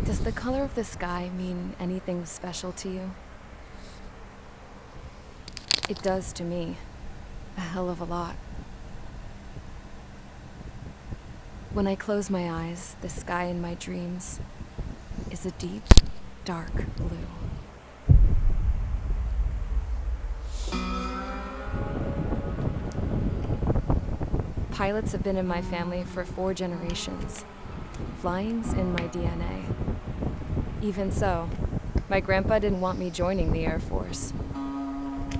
Does the color of the sky mean anything special to you? It does to me. A hell of a lot. When I close my eyes, the sky in my dreams is a deep, dark blue. Pilots have been in my family for 4 generations. Flying's in my DNA. Even so, my grandpa didn't want me joining the Air Force.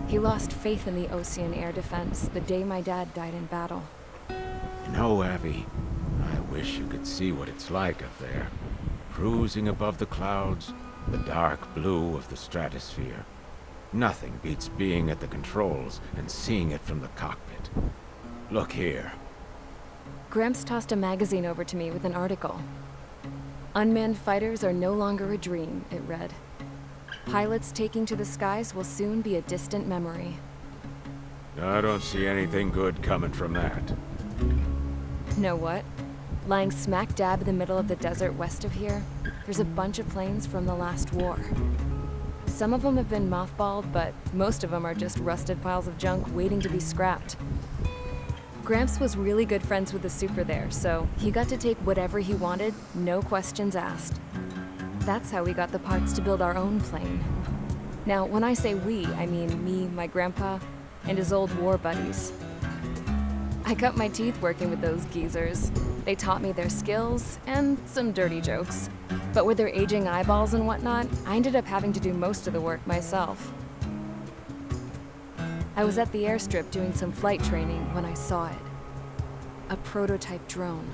He lost faith in the Ocean Air Defense the day my dad died in battle. You know, Abby, I wish you could see what it's like up there. Cruising above the clouds, the dark blue of the stratosphere. Nothing beats being at the controls and seeing it from the cockpit. Look here. Gramps tossed a magazine over to me with an article. Unmanned fighters are no longer a dream, it read. Pilots taking to the skies will soon be a distant memory. I don't see anything good coming from that. Know what? Lying smack dab in the middle of the desert west of here, there's a bunch of planes from the last war. Some of them have been mothballed, but most of them are just rusted piles of junk waiting to be scrapped. Gramps was really good friends with the super there, so he got to take whatever he wanted, no questions asked. That's how we got the parts to build our own plane. Now, when I say we, I mean me, my grandpa, and his old war buddies. I cut my teeth working with those geezers. They taught me their skills and some dirty jokes. But with their aging eyeballs and whatnot, I ended up having to do most of the work myself. I was at the airstrip doing some flight training when I saw it. A prototype drone.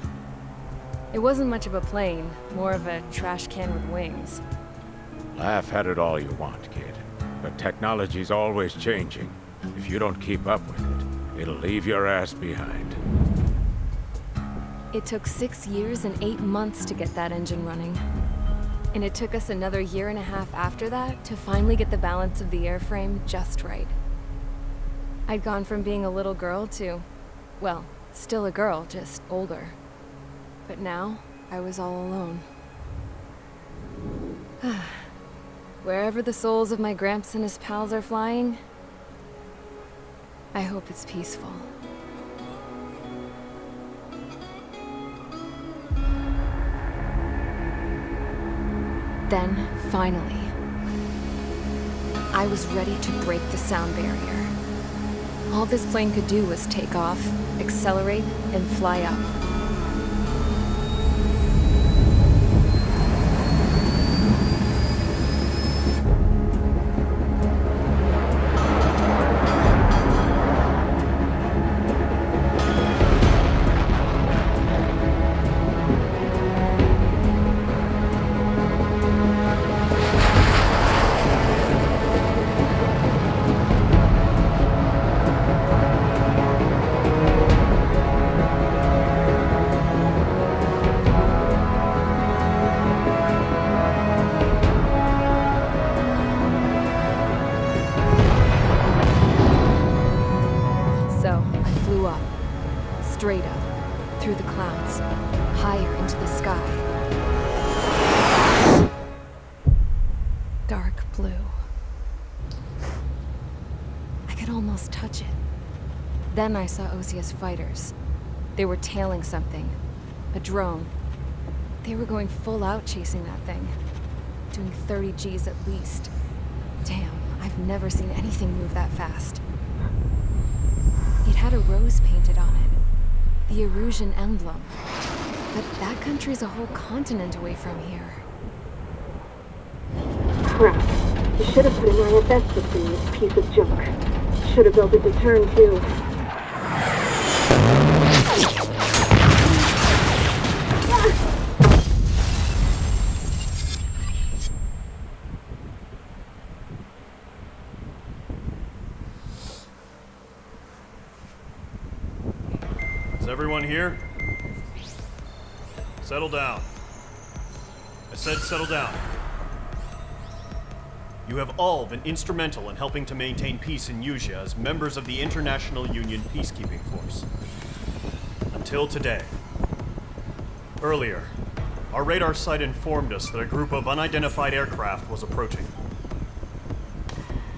It wasn't much of a plane, more of a trash can with wings. Laugh at it all you want, kid. But technology's always changing. If you don't keep up with it, it'll leave your ass behind. It took 6 years and 8 months to get that engine running. And it took us another 1.5 years after that to finally get the balance of the airframe just right. I'd gone from being a little girl to, well, still a girl, just older. But now, I was all alone. Wherever the souls of my Gramps and his pals are flying, I hope it's peaceful. Then, finally, I was ready to break the sound barrier. All this plane could do was take off, accelerate, and fly up. Straight up, through the clouds, higher into the sky. Dark blue. I could almost touch it. Then I saw Osia's fighters. They were tailing something. A drone. They were going full out chasing that thing. Doing 30 Gs at least. Damn, I've never seen anything move that fast. It had a rose painted on it. The Erusian emblem. But that country's a whole continent away from here. Crap. You should have put an IFS system in this piece of junk. Should have built a deterrent too. Is everyone here? Settle down. I said settle down. You have all been instrumental in helping to maintain peace in Usea as members of the International Union Peacekeeping Force. Until today. Earlier, Our radar site informed us that a group of unidentified aircraft was approaching.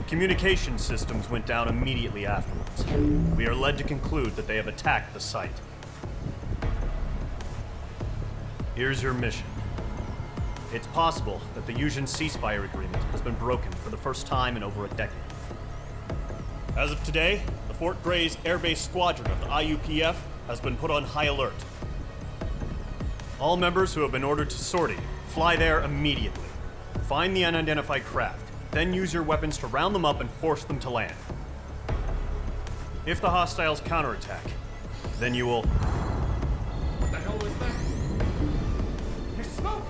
Communication systems went down immediately afterwards. We are led to conclude that they have attacked the site. Here's your mission. It's possible that the Yuuzhan ceasefire agreement has been broken for the first time in over a decade. As of today, the Fort Gray's Air Base Squadron of the IUPF has been put on high alert. All members who have been ordered to sortie, fly there immediately. Find the unidentified craft, then use your weapons to round them up and force them to land. If the hostiles counterattack, then you will... What the hell was that? There's smoke!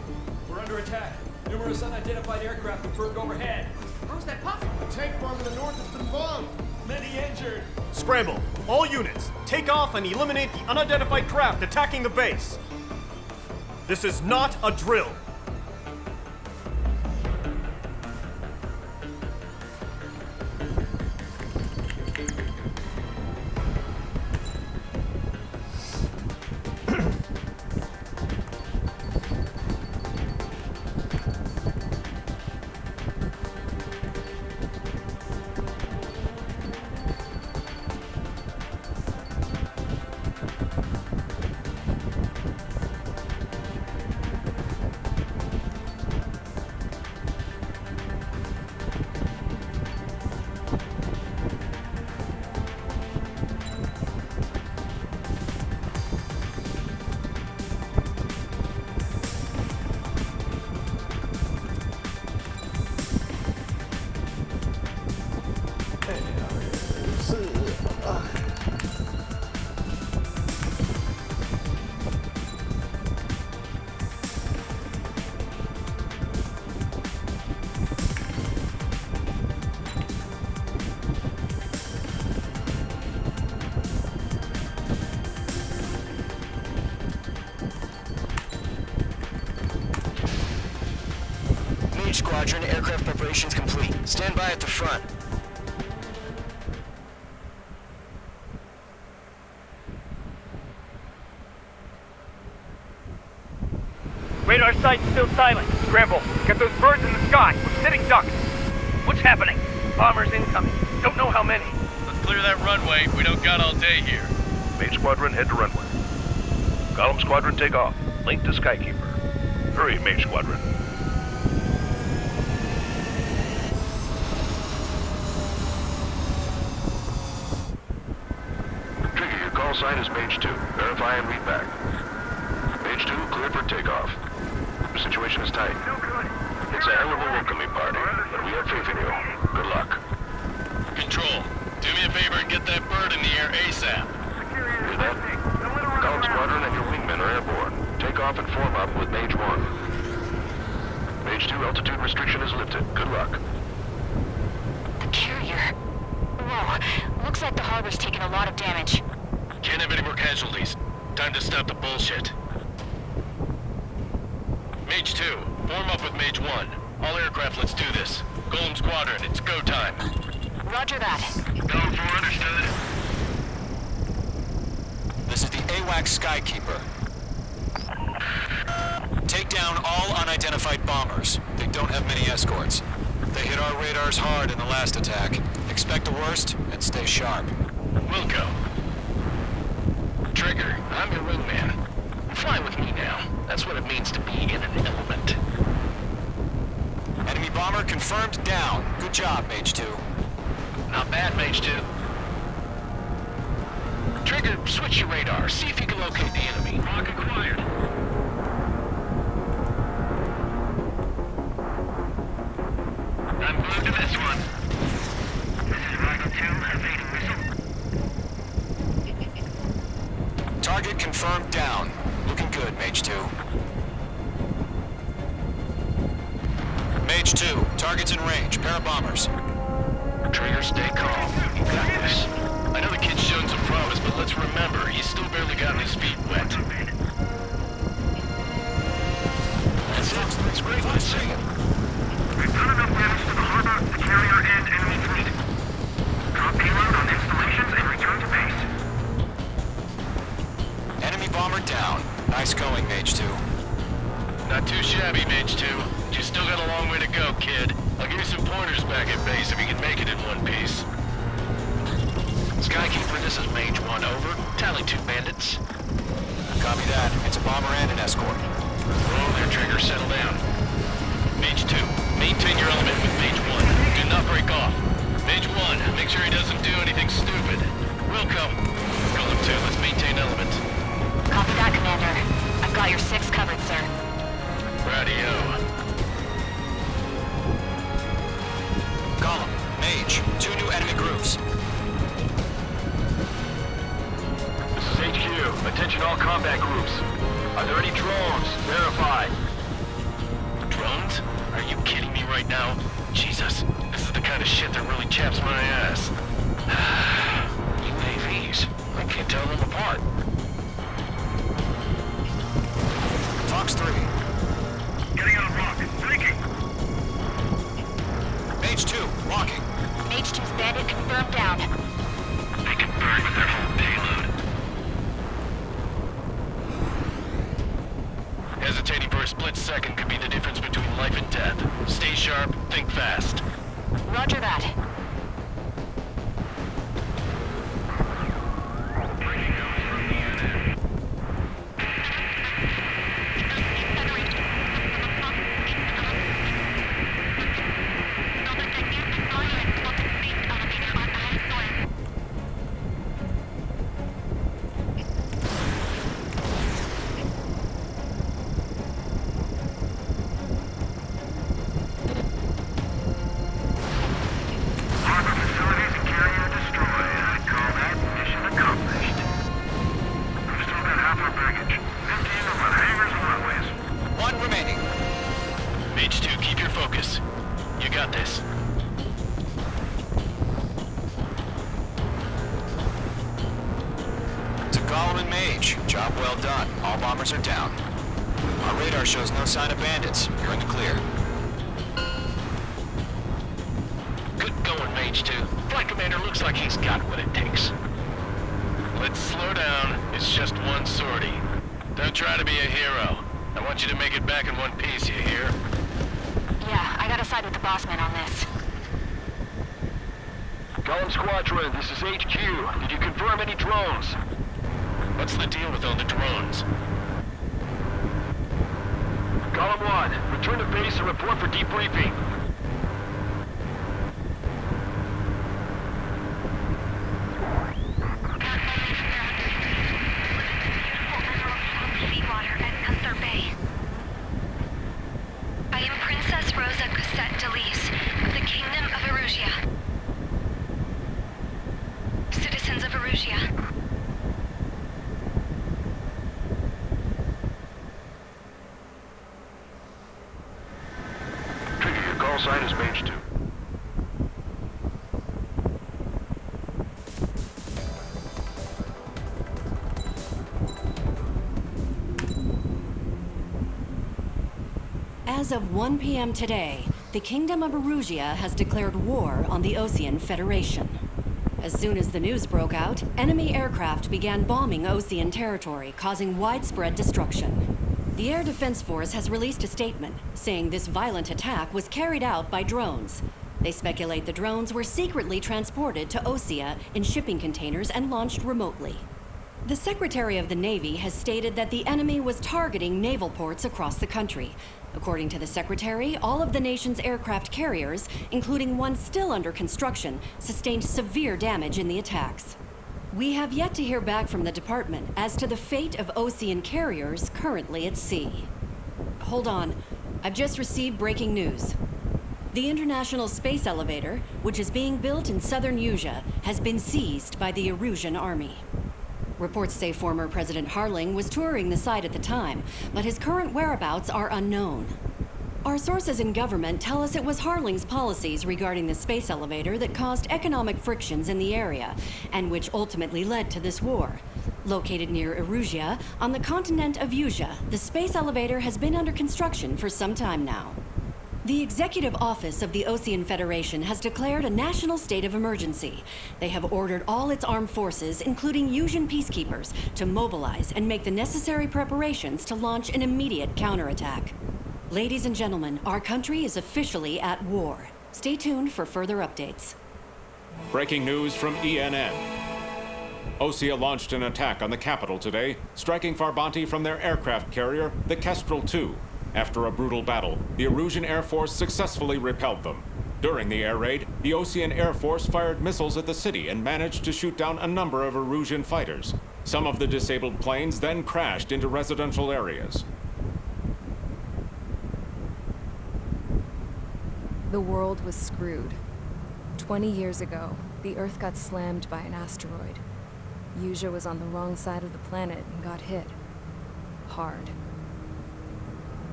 We're under attack. Numerous unidentified aircraft confirmed overhead. How's that possible? A tank farm in the north has been bombed. Many injured. Scramble! All units, take off and eliminate the unidentified craft attacking the base! This is not a drill! Squadron, aircraft preparations complete. Stand by at the front. Radar site's still silent. Scramble. Get those birds in the sky. We're sitting ducks. What's happening? Bombers incoming. Don't know how many. Let's clear that runway. We don't got all day here. Main Squadron, head to runway. Column Squadron, take off. Link to Skykeeper. Hurry, Main Squadron. Trigger, your call sign is Mage 2. Verify and read back. Mage 2, clear for takeoff. The situation is tight. It's a hell of a welcoming party, but we have faith in you. Good luck. Control, do me a favor and get that bird in the air ASAP. Hear that? Column Squadron and your wingmen are airborne. Take off and form up with Mage 1. Mage 2, altitude restriction is lifted. Good luck. The carrier. Whoa. Looks like the harbor's taken a lot of damage. Can't have any more casualties. Time to stop the bullshit. Mage 2, form up with Mage 1. All aircraft, let's do this. Golem Squadron, it's go time. Roger that. Go for understood. This is the AWAC Skykeeper. Take down all unidentified bombers. They don't have many escorts. They hit our radars hard in the last attack. Expect the worst and stay sharp. We'll go. Trigger, I'm your wingman. Fly with me now. That's what it means to be in an element. Enemy bomber confirmed down. Good job, Mage 2. Not bad, Mage 2. Trigger, switch your radar. See if you can locate the enemy. Rock acquired. I'm glued to this one. This is Rocket 2, evading missile. Target confirmed down. Looking good, Mage 2. Mage 2, target's in range. Pair of bombers. Trigger, stay calm. You got this. I know the kid's shown some promise, but let's remember, he's still barely gotten his feet wet. That's it. That's great. Let's sing it. We've done enough damage to the harbor, the carrier, and enemy fleet. Drop payload on installations and return to base. Enemy bomber down. Nice going, Mage 2. Not too shabby, Mage 2. You still got a long way to go, kid. I'll give you some pointers back at base if you can make it in one piece. Skykeeper, this is Mage 1, over. Tally 2 bandits. Copy that. It's a bomber and an escort. Whoa there, Trigger. Settle down. Mage 2, maintain your element with Mage 1. Do not break off. Mage 1, make sure he doesn't do anything stupid. We'll come. Golem 2, let's maintain element. Copy that, Commander. I've got your 6 covered, sir. Radio. Golem, Mage, 2 new enemy groups. This is HQ. Attention all combat groups. Are there any drones? Verify. Drones? Are you kidding me right now? Jesus, this is the kind of shit that really chaps my ass. UAVs. I can't tell them apart. Fox 3. Getting on a rock. Breaking. Mage 2, walking. Mage 2's bandit confirmed down. They can burn with their whole payload. Hesitating for a split second could be the difference between life and death. Stay sharp, think fast. Roger that. Mage 2, keep your focus. You got this. To Golem and Mage, job well done. All bombers are down. Our radar shows no sign of bandits. You're in the clear. Good going, Mage 2. Flight Commander looks like he's got what it takes. Let's slow down. It's just one sortie. Don't try to be a hero. I want you to make it back in one piece, you hear? Yeah, I gotta side with the boss man on this. Golem Squadron, this is HQ. Did you confirm any drones? What's the deal with all the drones? Golem 1, return to base and report for debriefing. I am Princess Rosa Cosette Delise of the Kingdom of Erusia. Citizens of Erusia. Trigger, your call sign is Mage 2. As of 1 p.m. today, the Kingdom of Erusia has declared war on the Osean Federation. As soon as the news broke out, enemy aircraft began bombing Osean territory, causing widespread destruction. The Air Defense Force has released a statement saying this violent attack was carried out by drones. They speculate the drones were secretly transported to Osea in shipping containers and launched remotely. The Secretary of the Navy has stated that the enemy was targeting naval ports across the country. According to the Secretary, all of the nation's aircraft carriers, including one still under construction, sustained severe damage in the attacks. We have yet to hear back from the department as to the fate of Osean carriers currently at sea. Hold on, I've just received breaking news. The International Space Elevator, which is being built in southern Usea, has been seized by the Erusian Army. Reports say former President Harling was touring the site at the time, but his current whereabouts are unknown. Our sources in government tell us it was Harling's policies regarding the space elevator that caused economic frictions in the area, and which ultimately led to this war. Located near Erusia, on the continent of Usea, the space elevator has been under construction for some time now. The Executive Office of the Osean Federation has declared a national state of emergency. They have ordered all its armed forces, including Usian peacekeepers, to mobilize and make the necessary preparations to launch an immediate counterattack. Ladies and gentlemen, our country is officially at war. Stay tuned for further updates. Breaking news from ENN. Osea launched an attack on the capital today, striking Farbanti from their aircraft carrier, the Kestrel II. After a brutal battle, the Erusian Air Force successfully repelled them. During the air raid, the Osean Air Force fired missiles at the city and managed to shoot down a number of Erusian fighters. Some of the disabled planes then crashed into residential areas. The world was screwed. 20 years ago, the Earth got slammed by an asteroid. Yuja was on the wrong side of the planet and got hit. Hard.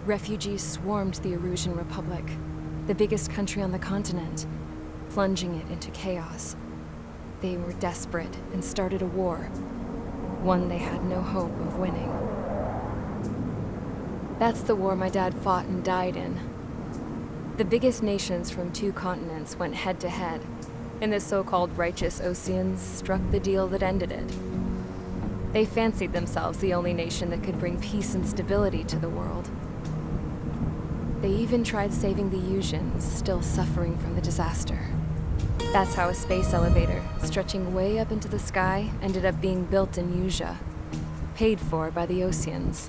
Refugees swarmed the Erusian Republic, the biggest country on the continent, plunging it into chaos. They were desperate and started a war, one they had no hope of winning. That's the war my dad fought and died in. The biggest nations from 2 continents went head-to-head, and the so-called righteous Oseans struck the deal that ended it. They fancied themselves the only nation that could bring peace and stability to the world. They even tried saving the Yusians, still suffering from the disaster. That's how a space elevator, stretching way up into the sky, ended up being built in Yuja, paid for by the Oseans.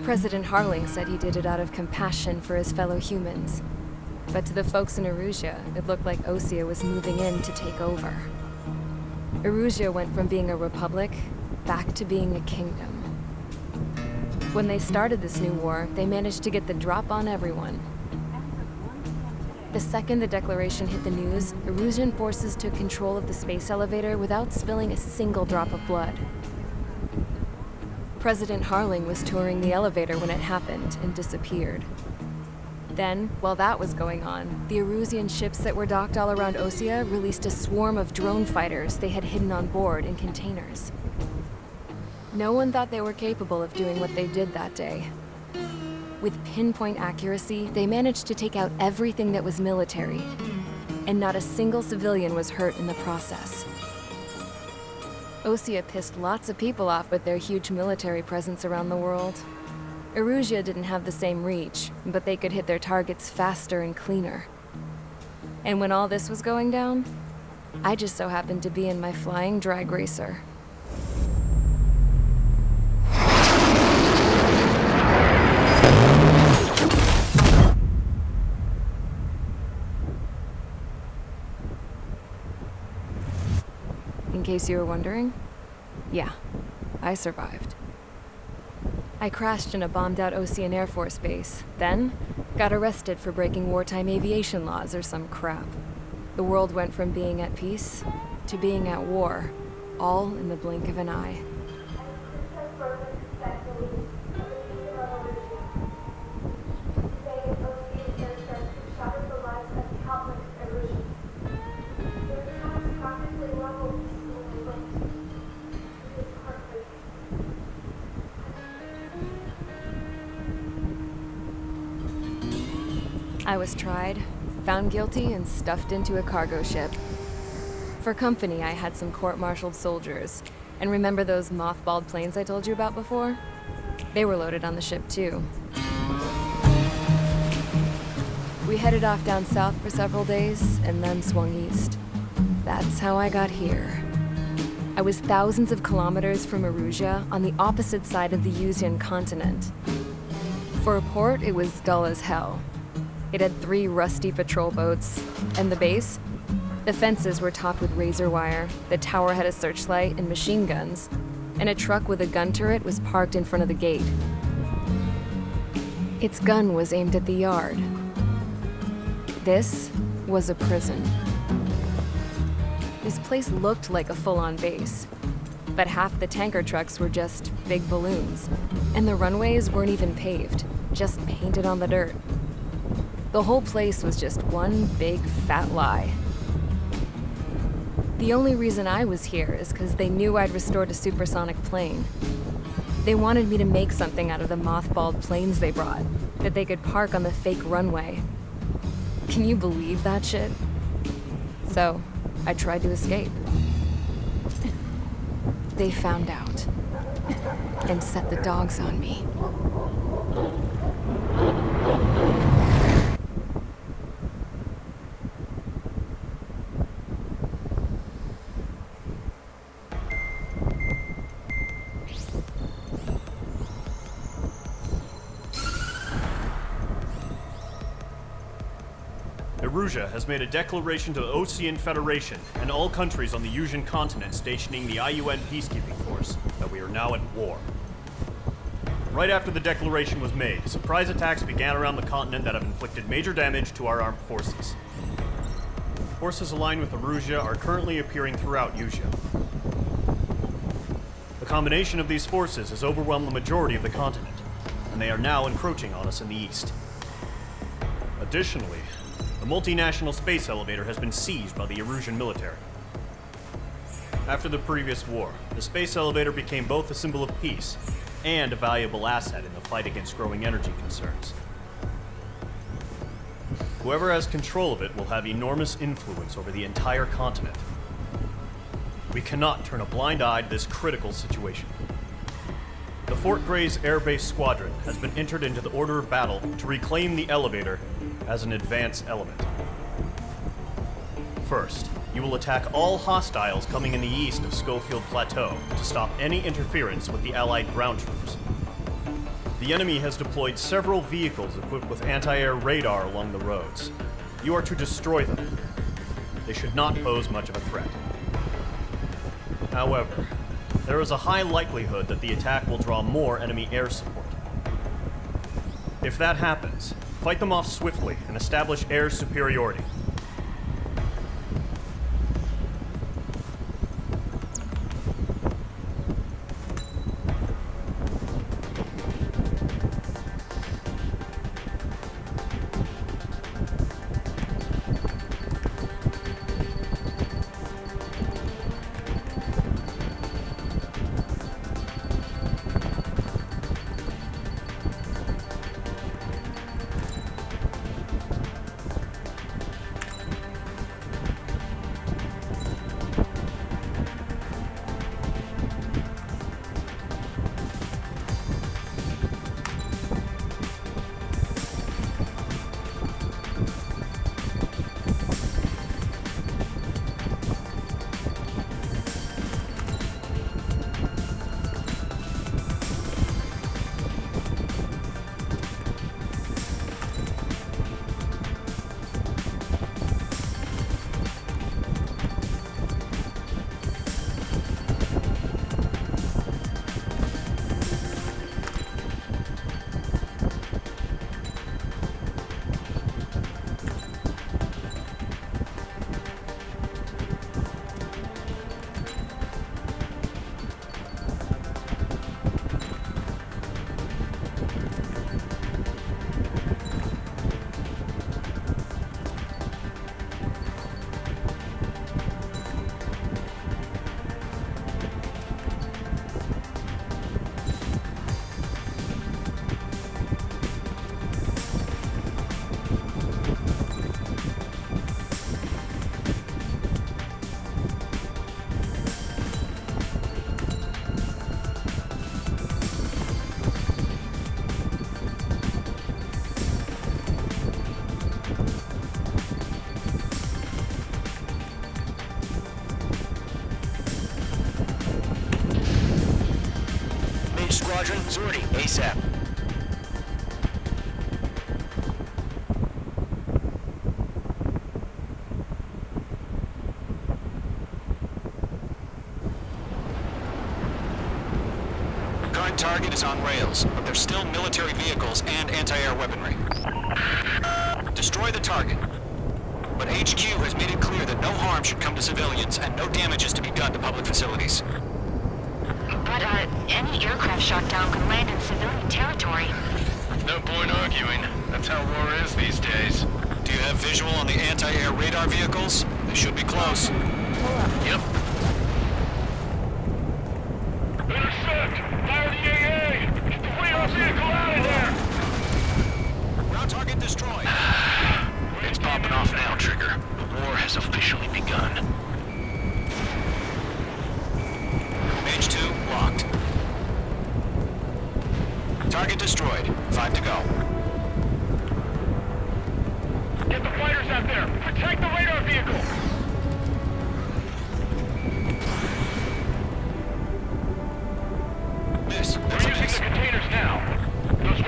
President Harling said he did it out of compassion for his fellow humans. But to the folks in Erusia, it looked like Osea was moving in to take over. Erusia went from being a republic back to being a kingdom. When they started this new war, they managed to get the drop on everyone. The second the declaration hit the news, Erusian forces took control of the space elevator without spilling a single drop of blood. President Harling was touring the elevator when it happened and disappeared. Then, while that was going on, the Erusian ships that were docked all around Osea released a swarm of drone fighters they had hidden on board in containers. No one thought they were capable of doing what they did that day. With pinpoint accuracy, they managed to take out everything that was military, and not a single civilian was hurt in the process. Osea pissed lots of people off with their huge military presence around the world. Erusia didn't have the same reach, but they could hit their targets faster and cleaner. And when all this was going down, I just so happened to be in my flying drag racer. In case you were wondering, yeah, I survived. I crashed in a bombed-out Osean Air Force base, then got arrested for breaking wartime aviation laws or some crap. The world went from being at peace to being at war, all in the blink of an eye. I was tried, found guilty, and stuffed into a cargo ship. For company, I had some court-martialed soldiers. And remember those mothballed planes I told you about before? They were loaded on the ship, too. We headed off down south for several days, and then swung east. That's how I got here. I was thousands of kilometers from Erusia, on the opposite side of the Yusian continent. For a port, it was dull as hell. It had 3 rusty patrol boats, and the base? The fences were topped with razor wire, the tower had a searchlight and machine guns, and a truck with a gun turret was parked in front of the gate. Its gun was aimed at the yard. This was a prison. This place looked like a full-on base, but half the tanker trucks were just big balloons, and the runways weren't even paved, just painted on the dirt. The whole place was just one big fat lie. The only reason I was here is because they knew I'd restored a supersonic plane. They wanted me to make something out of the mothballed planes they brought, that they could park on the fake runway. Can you believe that shit? So, I tried to escape. They found out, and set the dogs on me. Erusia has made a declaration to the Ocean Federation and all countries on the Yusian continent stationing the IUN peacekeeping force that we are now at war. Right after the declaration was made, surprise attacks began around the continent that have inflicted major damage to our armed forces. Forces aligned with Erusia are currently appearing throughout Yusia. The combination of these forces has overwhelmed the majority of the continent, and they are now encroaching on us in the east. Additionally, the multinational space elevator has been seized by the Erusian military. After the previous war, the space elevator became both a symbol of peace and a valuable asset in the fight against growing energy concerns. Whoever has control of it will have enormous influence over the entire continent. We cannot turn a blind eye to this critical situation. The Fort Gray's Air Base Squadron has been entered into the order of battle to reclaim the elevator as an advance element. First, you will attack all hostiles coming in the east of Schofield Plateau to stop any interference with the Allied ground troops. The enemy has deployed several vehicles equipped with anti-air radar along the roads. You are to destroy them. They should not pose much of a threat. However, there is a high likelihood that the attack will draw more enemy air support. If that happens, fight them off swiftly and establish air superiority. Squadron, Zordy, ASAP. Current target is on rails, but there's still military vehicles and anti-air weaponry. Destroy the target. But HQ has made it clear that no harm should come to civilians and no damage is to be done to public facilities. But, any aircraft shot down could land in civilian territory. No point arguing. That's how war is these days. Do you have visual on the anti-air radar vehicles? They should be close. Yep. Intercept! Fire the AA! Get the radar vehicle out of there! Ground target destroyed. It's popping off now, Trigger. The war has officially begun. Mage 2 locked. Target destroyed. 5 to go. Get the fighters out there! Protect the radar vehicle! Miss. We're using the containers now. Those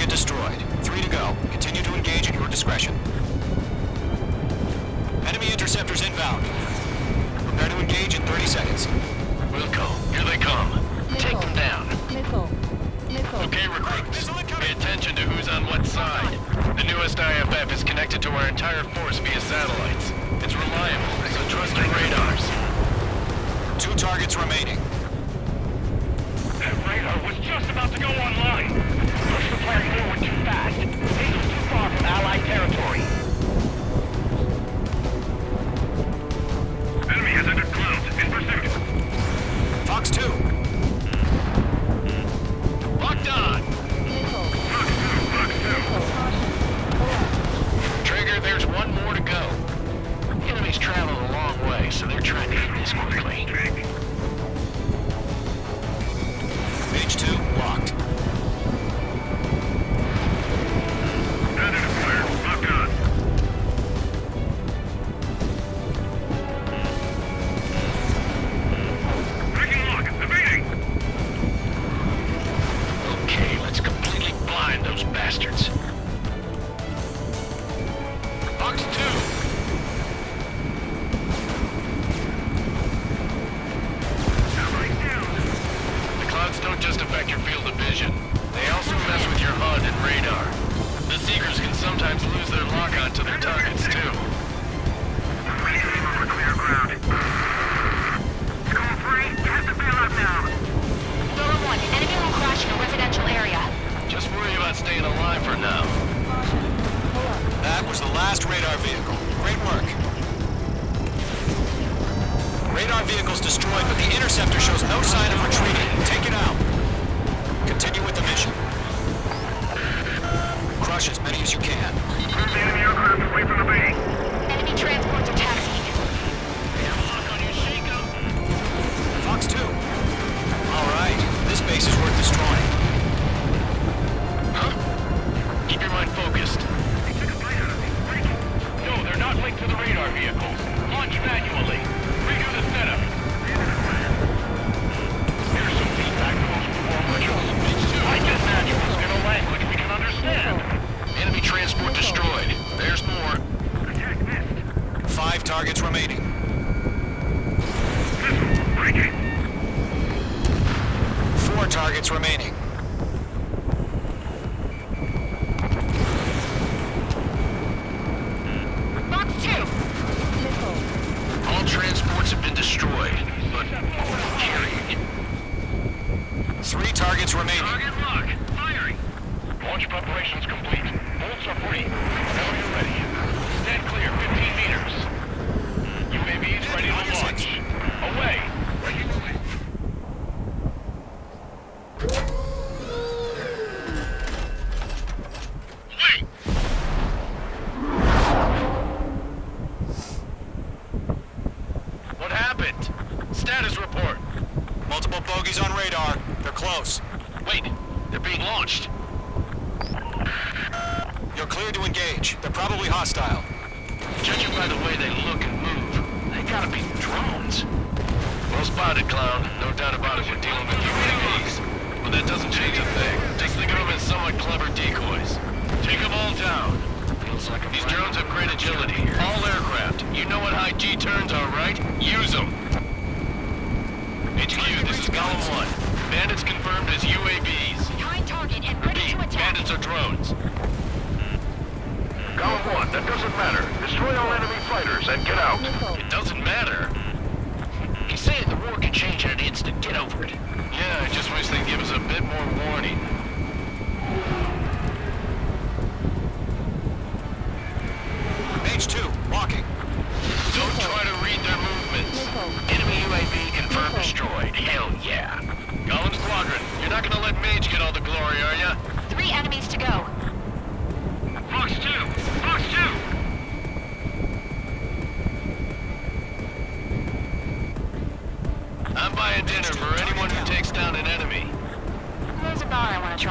Target destroyed. 3 to go. Continue to engage at your discretion. Enemy interceptors inbound. Prepare to engage in 30 seconds. Wilco, here they come. Take them down. Nickel. Okay, recruits. Pay attention to who's on what side. The newest IFF is connected to our entire force via satellites. It's reliable, so trust your radars. 2 targets remaining. That radar was just about to go online. Push the plan forward too fast. Hazel's too far from Allied territory. Enemy has entered clouds. In pursuit. Fox 2. Locked on! Trigger, there's one more to go. Enemies traveled a long way, so they're trying to hit this quickly. Page 2 locked. Predator fire. Locked on. Breaking lock. Evading. Okay, let's completely blind those bastards. Fox 2! The clouds don't just affect your field of vision. They also mess with your HUD and radar. The Seekers can sometimes lose their lock-on to their targets, too. Clear ground. School 3, you have to bail out now. Roller 1, enemy will crash in a residential area. Just worry about staying alive for now. That was the last radar vehicle. Great work. Radar vehicle's destroyed, but the interceptor shows no sign of retreating. Take it out. Continue with the mission. Crush as many as you can. Move the enemy aircraft away from the bay. Enemy transports are taxiing. Fox 2. All right. This base is worth destroying. Huh? Keep your mind focused. No, they're not linked to the radar vehicles. Launch manually. Redo the setup. Here's some feedback from those war marshals. I get manuals in a language we can understand. Enemy transport destroyed. There's more. Attack missed. 5 targets remaining. Break it. 4 targets remaining. Box 2! All transports have been destroyed, but carrying. 3 targets remaining. Target lock. Firing. Launch preparations complete. Bolts are free. Whenever you're ready. Stand clear 15 meters. UAVs ready to launch. Away. Breaking away. Wait. What happened? Status report. Multiple bogies on radar. They're close. Wait, they're being launched. You're cleared to engage. They're probably hostile. Judging by the way they look and move, they gotta be drones. Well spotted, Clown. No doubt about it, we're dealing with UAVs. But that doesn't change a thing. Just think of them as somewhat clever decoys. Take them all down. These drones have great agility. All aircraft. You know what high G turns are, right? Use them. HQ, this is Column 1. Bandits confirmed as UAVs. Behind target and ready Repeat, to attack. bandits are drones. Column 1, that doesn't matter. Destroy all enemy fighters and get out. It doesn't matter. He's saying the war can change in an instant. Get over it. Yeah, I just wish they'd give us a bit more warning. Page 2, walking. Don't try to read their movements. Enemy UAV confirmed destroyed. Hell yeah. Column Squadron, you're not gonna let Mage get all the glory, are ya? 3 enemies to go. Fox 2! Fox 2! I'm buying dinner for anyone who takes down an enemy. There's a bar I want to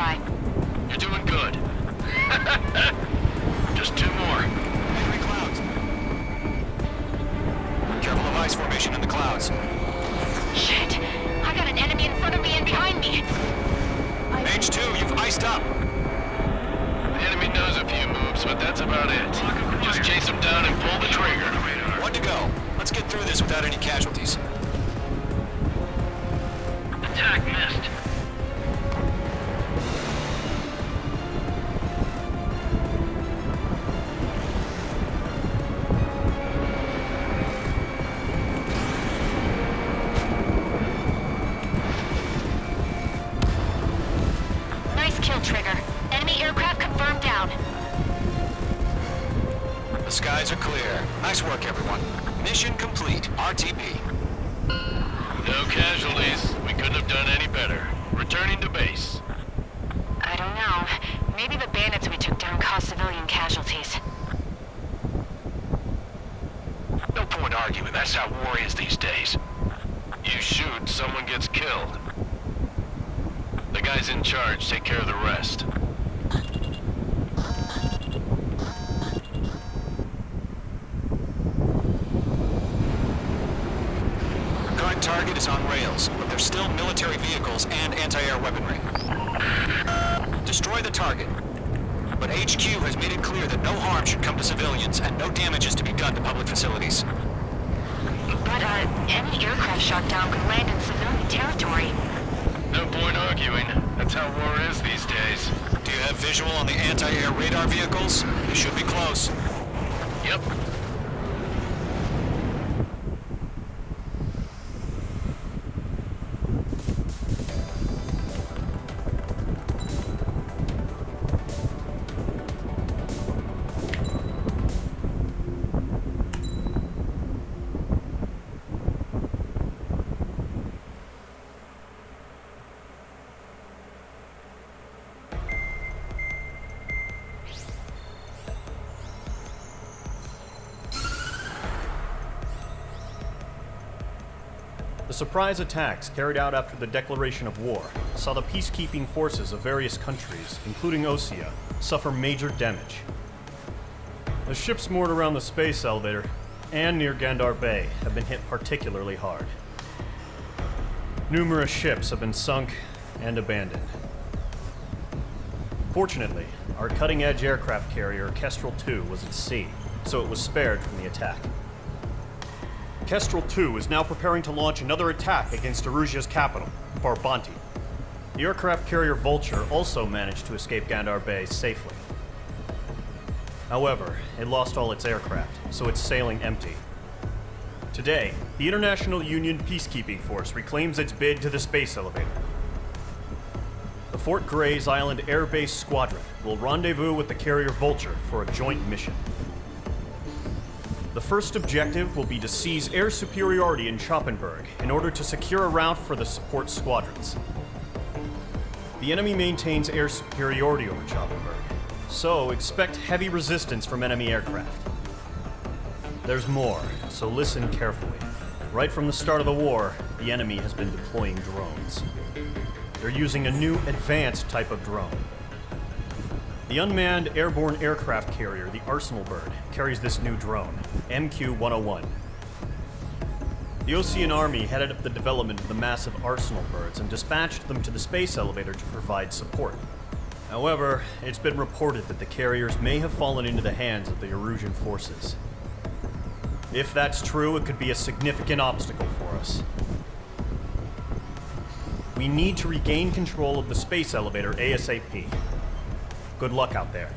about it. Just chase them down and pull the trigger. One to go. Let's get through this without any casualties. Attack missed. Nice kill, Trigger. Enemy aircraft confirmed down. The skies are clear. Nice work, everyone. Mission complete. RTB. No casualties. We couldn't have done any better. Returning to base. I don't know. Maybe the bandits we took down caused civilian casualties. No point arguing. That's how war is these days. You shoot, someone gets killed. The guys in charge take care of the rest. Current target is on rails, but there's still military vehicles and anti-air weaponry. Destroy the target. But HQ has made it clear that no harm should come to civilians and no damage is to be done to public facilities. But, any aircraft shot down could land in civilian territory. No point arguing. That's how war is these days. Do you have visual on the anti-air radar vehicles? You should be close. Yep. The surprise attacks carried out after the declaration of war saw the peacekeeping forces of various countries, including Osea, suffer major damage. The ships moored around the space elevator and near Gandar Bay have been hit particularly hard. Numerous ships have been sunk and abandoned. Fortunately, our cutting-edge aircraft carrier Kestrel 2 was at sea, so it was spared from the attack. Kestrel 2 is now preparing to launch another attack against Erusia's capital, Farbanti. The aircraft carrier Vulture also managed to escape Gandar Bay safely. However, it lost all its aircraft, so it's sailing empty. Today, the International Union Peacekeeping Force reclaims its bid to the space elevator. The Fort Grays Island Air Base Squadron will rendezvous with the carrier Vulture for a joint mission. The first objective will be to seize air superiority in Schoppenberg in order to secure a route for the support squadrons. The enemy maintains air superiority over Schoppenberg, so expect heavy resistance from enemy aircraft. There's more, so listen carefully. Right from the start of the war, the enemy has been deploying drones. They're using a new advanced type of drone. The unmanned airborne aircraft carrier, the Arsenal Bird, carries this new drone, MQ-101. The Osean Army headed up the development of the massive Arsenal Birds and dispatched them to the space elevator to provide support. However, it's been reported that the carriers may have fallen into the hands of the Erusian forces. If that's true, it could be a significant obstacle for us. We need to regain control of the space elevator ASAP. Good luck out there.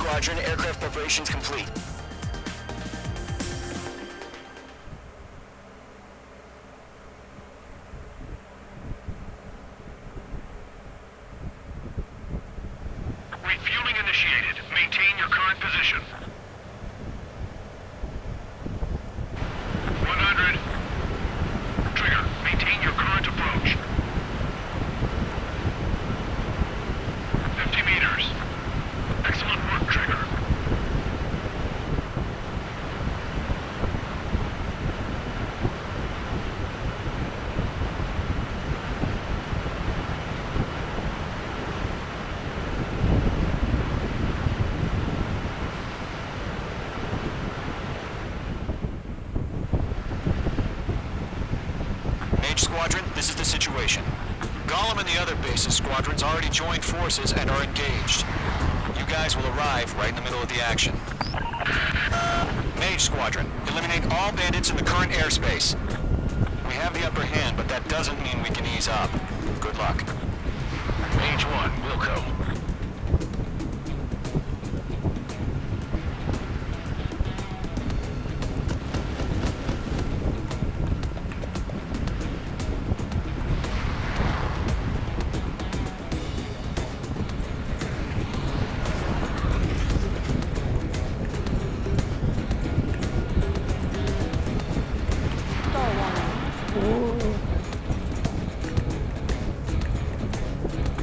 Squadron, aircraft preparations complete. Refueling initiated. Maintain your current position. 100. Trigger, maintain your current approach. 50 meters. Excellent work, Trigger. Mage Squadron, this is the situation. Gollum and the other bases squadrons already joined forces and are engaged. You guys will arrive right in the middle of the action. Mage Squadron, eliminate all bandits in the current airspace. We have the upper hand, but that doesn't mean we can ease up. Good luck. Mage 1, Wilco.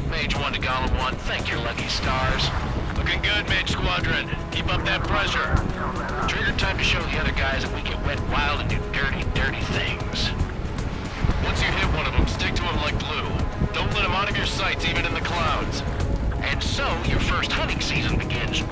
Mage 1 to Gollum 1, thank your lucky stars. Looking good, Mage Squadron. Keep up that pressure. Trigger time to show the other guys that we can wet wild and do dirty, dirty things. Once you hit one of them, stick to him like glue. Don't let him out of your sights, even in the clouds. And so, your first hunting season begins.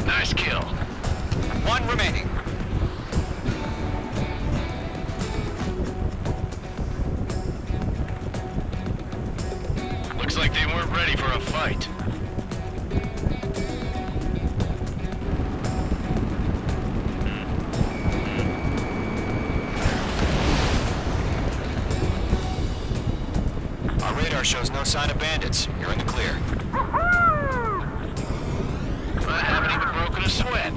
Nice kill. One remaining. Looks like they weren't ready for a fight. Our radar shows no sign of bandits. You're in the clear. I haven't even broken a sweat.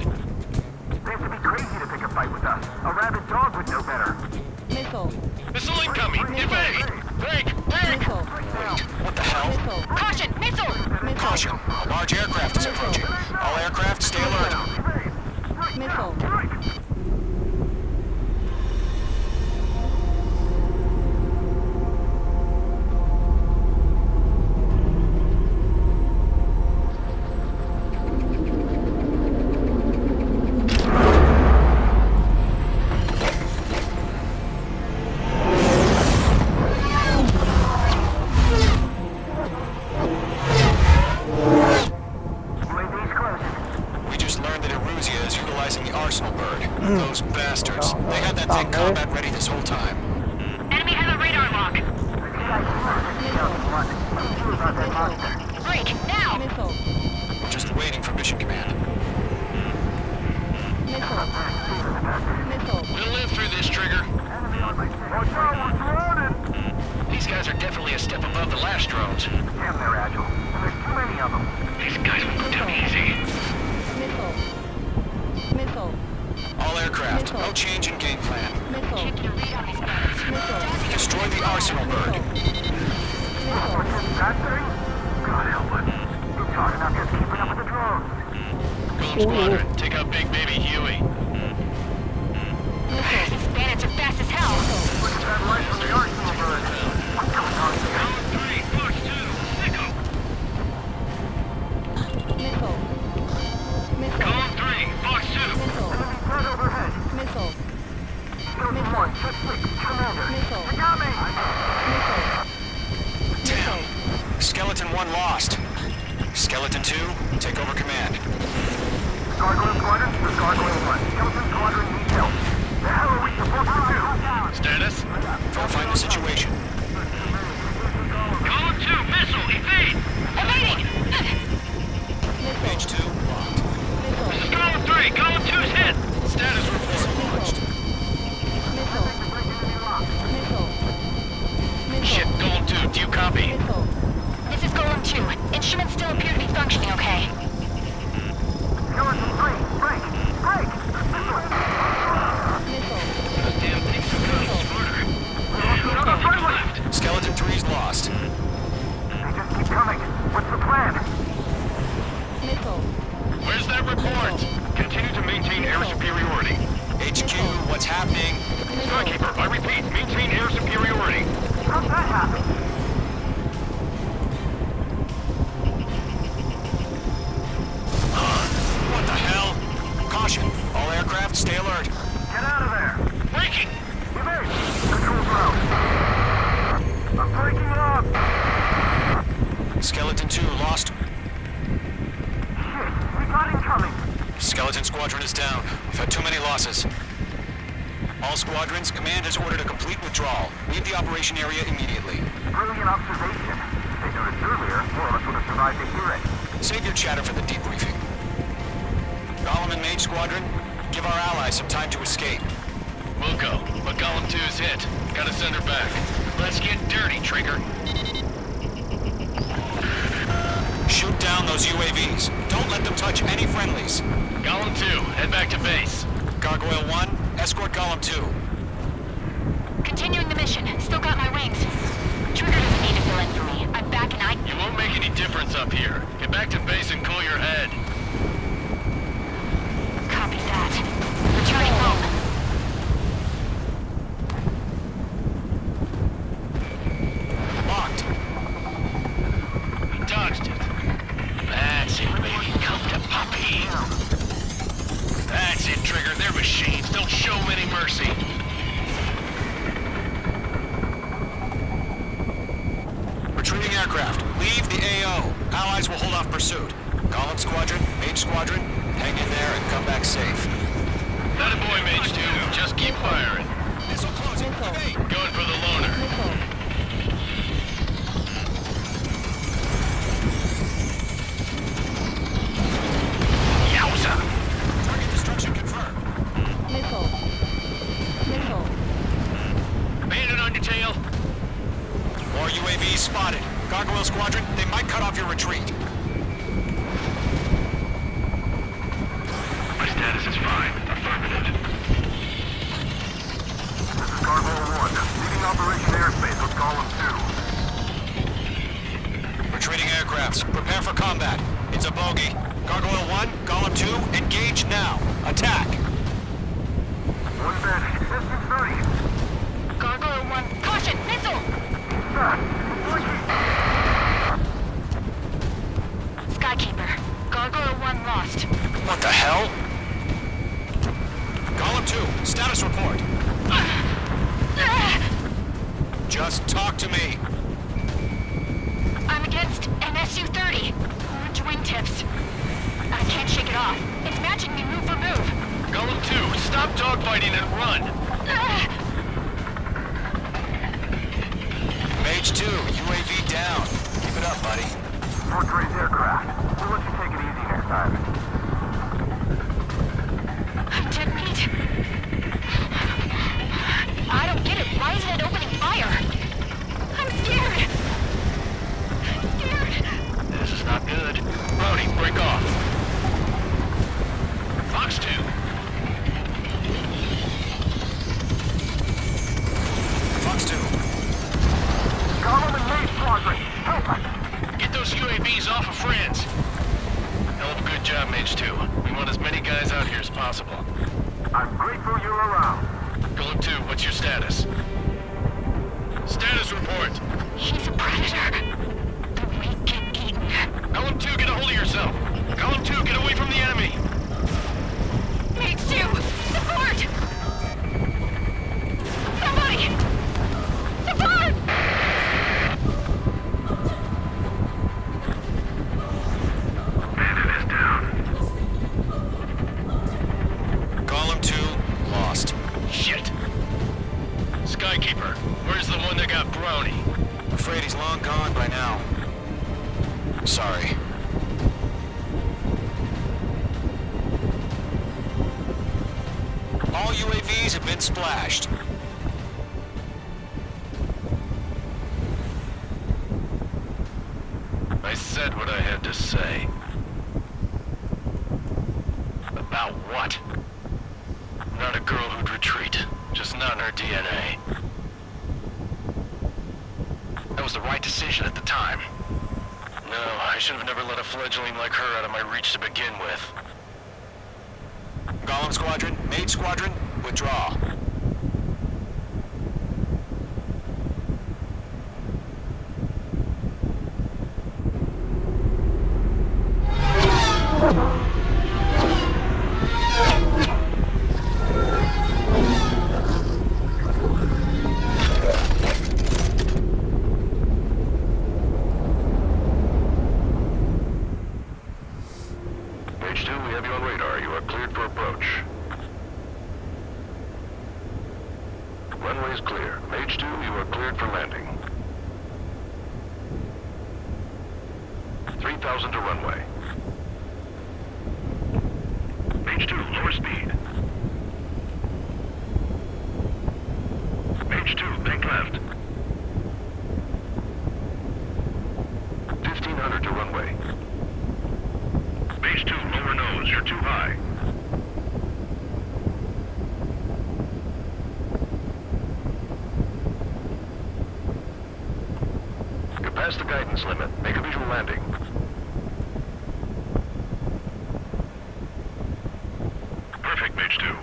They have to be crazy to pick a fight with us. A rabid dog would know better. Missile. Missile incoming! Evade! Break! Break! Missile. What the hell? Missile. Caution! Missile! Caution! A large aircraft is approaching. All aircraft, stay alert. Missile. We just learned that Eruzia is utilizing the Arsenal bird. Those bastards. They had that thing combat ready this whole time. Enemy has a radar lock. Break, now! Missile. Just waiting for mission command. Missile. Missile. We'll live through this, Trigger. These guys are definitely a step above the last drones. Damn, they're agile. There's too many of them. These guys will go down easy. Missile. Missile. All aircraft, no change in game plan. Missile. Missile. Destroy the arsenal bird. That thing? God help us. You're talking about just keeping up with the drones. Golem Squadron, take out Big Baby Huey. These bandits are fast as hell. Look at that light from the arsenal bird. What's going on here? Missile. Missile. Column 3, Fox 2. Missile. Enemy threat overhead. Missile. Skeleton 1, check 6, Commander. Missile. You got me! Missile. Damn. Skeleton 1 lost. Skeleton 2, take over command. Gargoyle Squadron, this is Gargoyle 1. Skeleton Squadron needs help. The hell are we supposed to do? Status? Verifying the situation. Column 2, missile, evade! Evading! Page 2, locked. This is Column 3, Column 2's hit! Status report. Launched. Missile. Missile. Missile. Shit, Golem 2, do you copy? Missile. This is Golem 2. Instruments still appear to be functioning okay. Skeleton 3, break! Break! This way! Missile. Those damn things are going smarter. Another friendly! Skeleton 3's lost. They just keep coming. What's the plan? Missile. Where's that report? Continue to maintain air superiority. HQ, what's happening? Skykeeper, I repeat, maintain air superiority. How'd that happen? What the hell? Caution, all aircraft stay alert. Get out of there! Breaking! Evade! Controls are out. I'm breaking up! Skeleton 2 lost. Shit, we got incoming! Skeleton Squadron is down. We've had too many losses. All squadrons, command has ordered a complete withdrawal. Leave the operation area immediately. Brilliant observation. If they knew this earlier, more of us would have survived to hear it. Save your chatter for the debriefing. Golem and Mage Squadron, give our allies some time to escape. We'll go, but Column 2's hit. Gotta send her back. Let's get dirty, Trigger. Shoot down those UAVs. Don't let them touch any friendlies. Column 2, head back to base. Gargoyle 1, escort Golem 2. Continuing the mission. Still got my wings. Trigger doesn't need to fill in for me. I'm back and You won't make any difference up here. Get back to base and cool your head. Copy that. Returning home. Locked. He dodged it. That's it, baby. Come to Poppy. That's it, Trigger. They're machines. Don't show them any mercy. Retreating aircraft. Leave the AO. Allies will hold off pursuit. Golem Squadron, Mage Squadron, hang in there and come back safe. Not a boy, Mage 2. Just keep firing. Missile closing. Evade. Going for the loner. Missile. Yowza! Target destruction confirmed. Missile. Missile. Bandit on your tail. More UAVs spotted. Gargoyle Squadron, they might cut off your retreat. My status is fine. Affirmative. This is Gargoyle 1. Leaving Operation Airspace with Column 2. Retreating aircrafts, prepare for combat. It's a bogey. Gargoyle 1, Golem 2, engage now. Attack. One bandit. Distance 30. Gargoyle 1. Caution! Missile! Skykeeper. Gargoyle 1 lost. What the hell? Golem 2, status report. Just talk to me. I'm against an Su-30. Orange wingtips. I can't shake it off. It's matching me move for move. Golem 2, stop dogfighting and run. Mage Mage 2, UAV down. Keep it up, buddy. Fort Gray's aircraft. We'll let you take it easy next time. Dead meat. I don't get it. Why isn't it opening fire? I'm scared. This is not good. Brody, break off. Fox 2. Fox 2. Column and Mage Squadron. Help us. Get those UAVs off of friends. Hell of a good job, Mage 2. We want as many guys out here as possible. I'm grateful you're around. Golem 2, what's your status? Status report. He's a predator. The weak get eaten. Golem 2, get a hold of yourself. Golem 2, get away from the enemy. Mage 2, support! Somebody! Support! Bandit is down. Column 2, lost. Shit. Skykeeper, where's the one that got brownie? Afraid he's long gone by now. Sorry. All UAVs have been splashed. I said what I had to say. About what? Not a girl who'd retreat. Just not in her DNA. That was the right decision at the time. No, I should have never let a fledgling like her out of my reach to begin with. Golem Squadron, Mage Squadron, withdraw. Mage 2, we have you on radar. You are cleared for approach. Runway is clear. Mage 2, you are cleared for landing. 3,000 to runway. Mage 2, lower speed. Mage 2, bank left. 1,500 to runway. Mage 2, lower nose. You're too high. You're past the guidance limit. Make a visual landing. Perfect, Mage 2.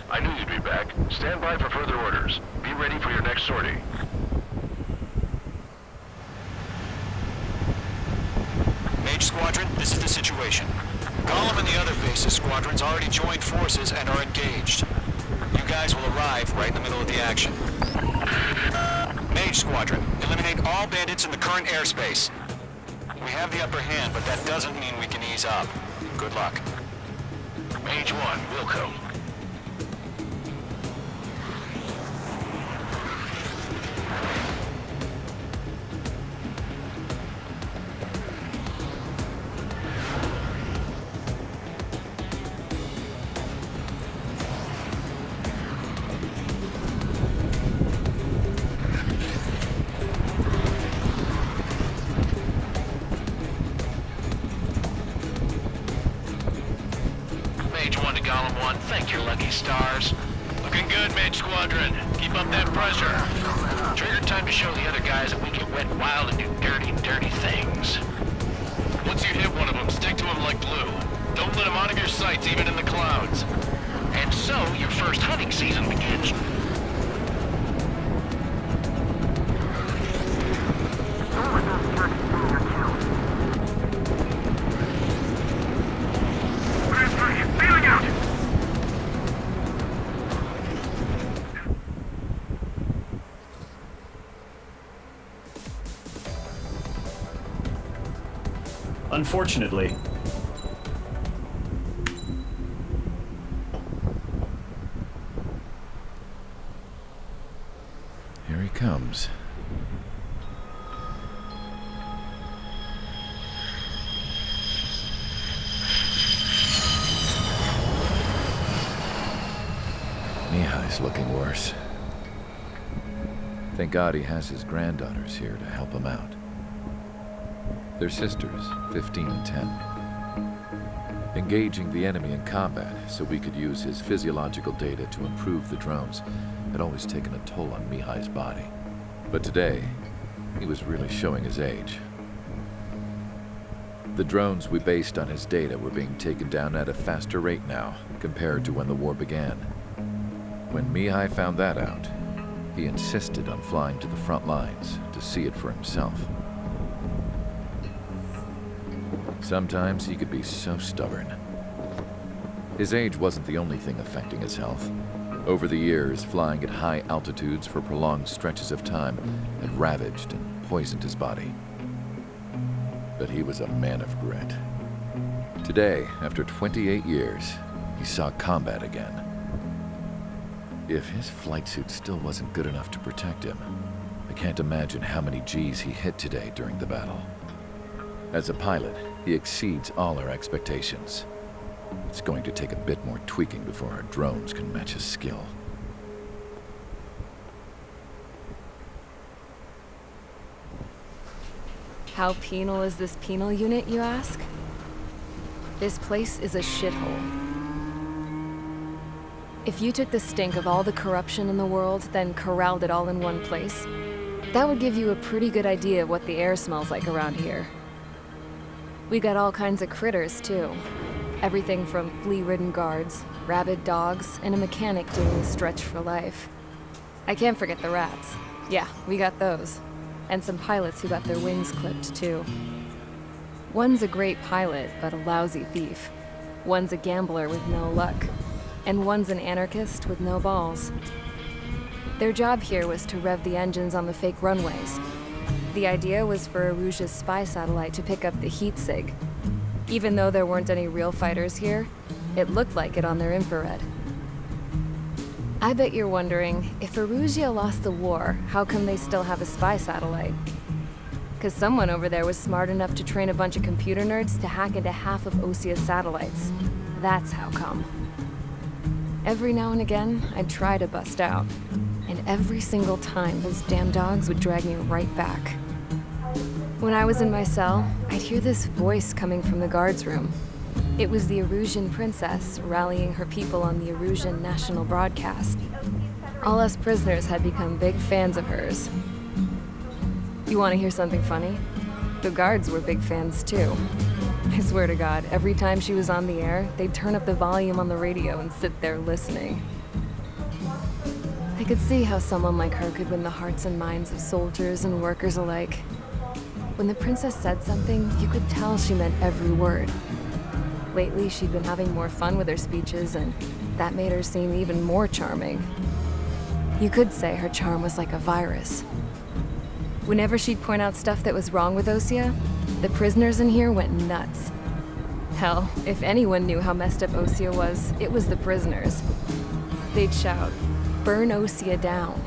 I knew you'd be back. Stand by for further orders. Be ready for your next sortie. Mage Squadron, this is the situation. Golem and the other bases squadrons already joined forces and are engaged. You guys will arrive right in the middle of the action. Mage Squadron, eliminate all bandits in the current airspace. We have the upper hand, but that doesn't mean we can ease up. Good luck. Mage 1, Wilco. Mage 1 to Golem 1, thank your lucky stars. Looking good, Mage Squadron. Keep up that pressure. Trigger time to show the other guys that we get wet wild and do dirty, dirty things. Once you hit one of them, stick to him like glue. Don't let him out of your sights, even in the clouds. And so, your first hunting season begins. Unfortunately, Here he comes. Mihai's looking worse. Thank God he has his granddaughters here to help him out. They're sisters, 15 and 10. Engaging the enemy in combat so we could use his physiological data to improve the drones had always taken a toll on Mihai's body. But today, he was really showing his age. The drones we based on his data were being taken down at a faster rate now compared to when the war began. When Mihai found that out, he insisted on flying to the front lines to see it for himself. Sometimes he could be so stubborn. His age wasn't the only thing affecting his health. Over the years, flying at high altitudes for prolonged stretches of time had ravaged and poisoned his body. But he was a man of grit. Today, after 28 years, he saw combat again. If his flight suit still wasn't good enough to protect him, I can't imagine how many Gs he hit today during the battle. As a pilot, he exceeds all our expectations. It's going to take a bit more tweaking before our drones can match his skill. How penal is this penal unit, you ask? This place is a shithole. If you took the stink of all the corruption in the world, then corralled it all in one place, that would give you a pretty good idea of what the air smells like around here. We got all kinds of critters, too. Everything from flea-ridden guards, rabid dogs, and a mechanic doing the stretch for life. I can't forget the rats. Yeah, we got those. And some pilots who got their wings clipped, too. One's a great pilot, but a lousy thief. One's a gambler with no luck. And one's an anarchist with no balls. Their job here was to rev the engines on the fake runways. The idea was for Aruja's spy satellite to pick up the heat sig. Even though there weren't any real fighters here, it looked like it on their infrared. I bet you're wondering, if Aruja lost the war, how come they still have a spy satellite? 'Cause someone over there was smart enough to train a bunch of computer nerds to hack into half of Osia's satellites. That's how come. Every now and again, I'd try to bust out. And every single time, those damn dogs would drag me right back. When I was in my cell, I'd hear this voice coming from the guards room. It was the Arusian princess rallying her people on the Arusian national broadcast. All us prisoners had become big fans of hers. You want to hear something funny? The guards were big fans too. I swear to God, every time she was on the air, they'd turn up the volume on the radio and sit there listening. I could see how someone like her could win the hearts and minds of soldiers and workers alike. When the princess said something, you could tell she meant every word. Lately, she'd been having more fun with her speeches, and that made her seem even more charming. You could say her charm was like a virus. Whenever she'd point out stuff that was wrong with Osia, the prisoners in here went nuts. Hell, if anyone knew how messed up Osia was, it was the prisoners. They'd shout, "Burn Osia down."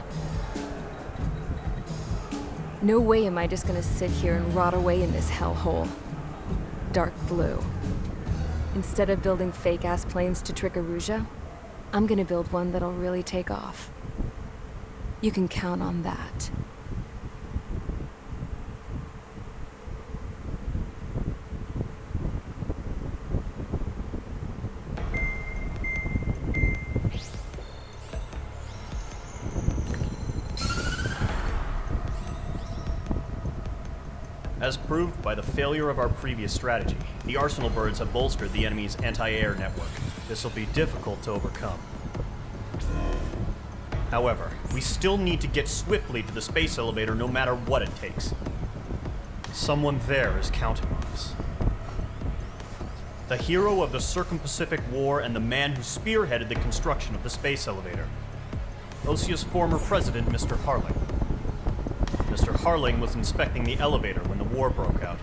No way am I just gonna sit here and rot away in this hellhole. Dark blue. Instead of building fake-ass planes to trick Aruja, I'm gonna build one that'll really take off. You can count on that. As proved by the failure of our previous strategy, the Arsenal birds have bolstered the enemy's anti-air network. This will be difficult to overcome. However, we still need to get swiftly to the space elevator no matter what it takes. Someone there is counting on us. The hero of the Circum-Pacific War and the man who spearheaded the construction of the space elevator. Osia's former president, Mr. Harling. Mr. Harling was inspecting the elevator when the war broke out.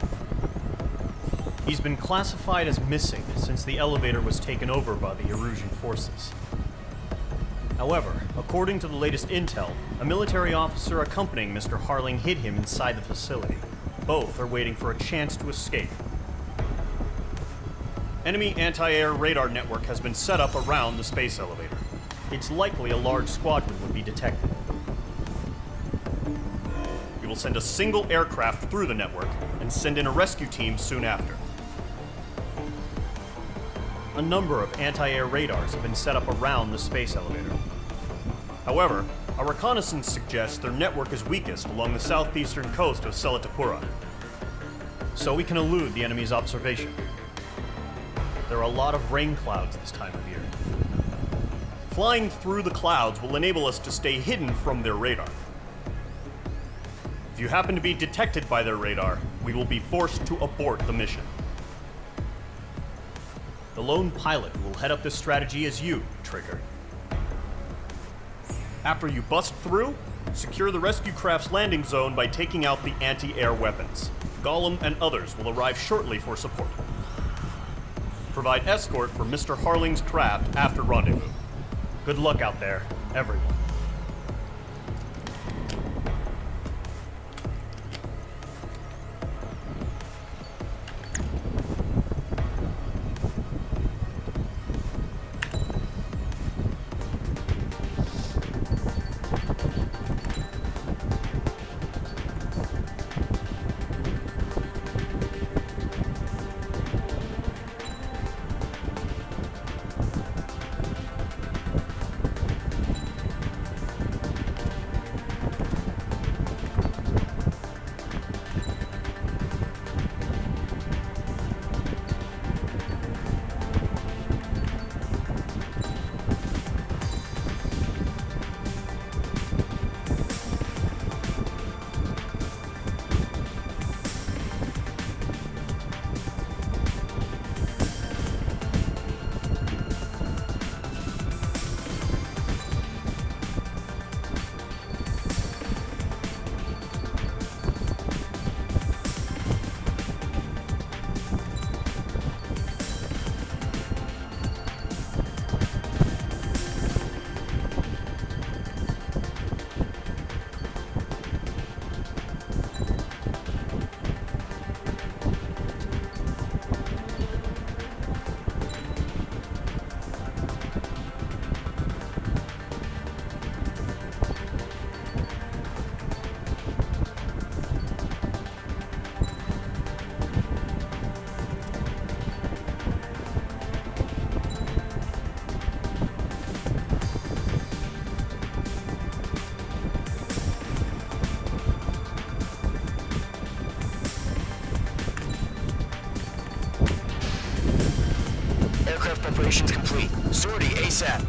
He's been classified as missing since the elevator was taken over by the Erusian forces. However, according to the latest intel, a military officer accompanying Mr. Harling hid him inside the facility. Both are waiting for a chance to escape. Enemy anti-air radar network has been set up around the space elevator. it's likely a large squadron would be detected. We will send a single aircraft through the network and send in a rescue team soon after. A number of anti-air radars have been set up around the space elevator. However, our reconnaissance suggests their network is weakest along the southeastern coast of Selatapura, so we can elude the enemy's observation. There are a lot of rain clouds this time of year. Flying through the clouds will enable us to stay hidden from their radar. If you happen to be detected by their radar, we will be forced to abort the mission. The lone pilot who will head up this strategy is you, Trigger. After you bust through, secure the rescue craft's landing zone by taking out the anti-air weapons. Gollum and others will arrive shortly for support. Provide escort for Mr. Harling's craft after rendezvous. Good luck out there, everyone. Preparations complete. Sortie ASAP.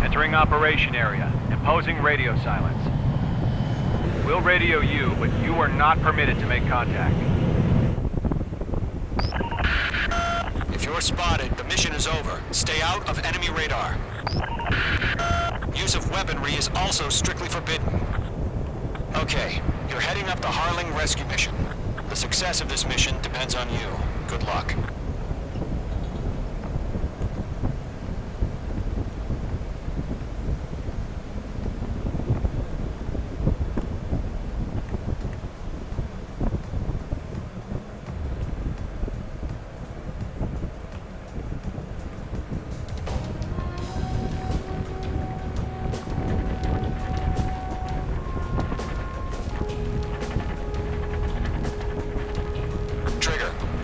Entering operation area. Imposing radio silence. We'll radio you, but you are not permitted to make contact. If you're spotted, the mission is over. Stay out of enemy radar. Use of weaponry is also strictly forbidden. Okay, you're heading up the Harling rescue mission. The success of this mission depends on you. Good luck.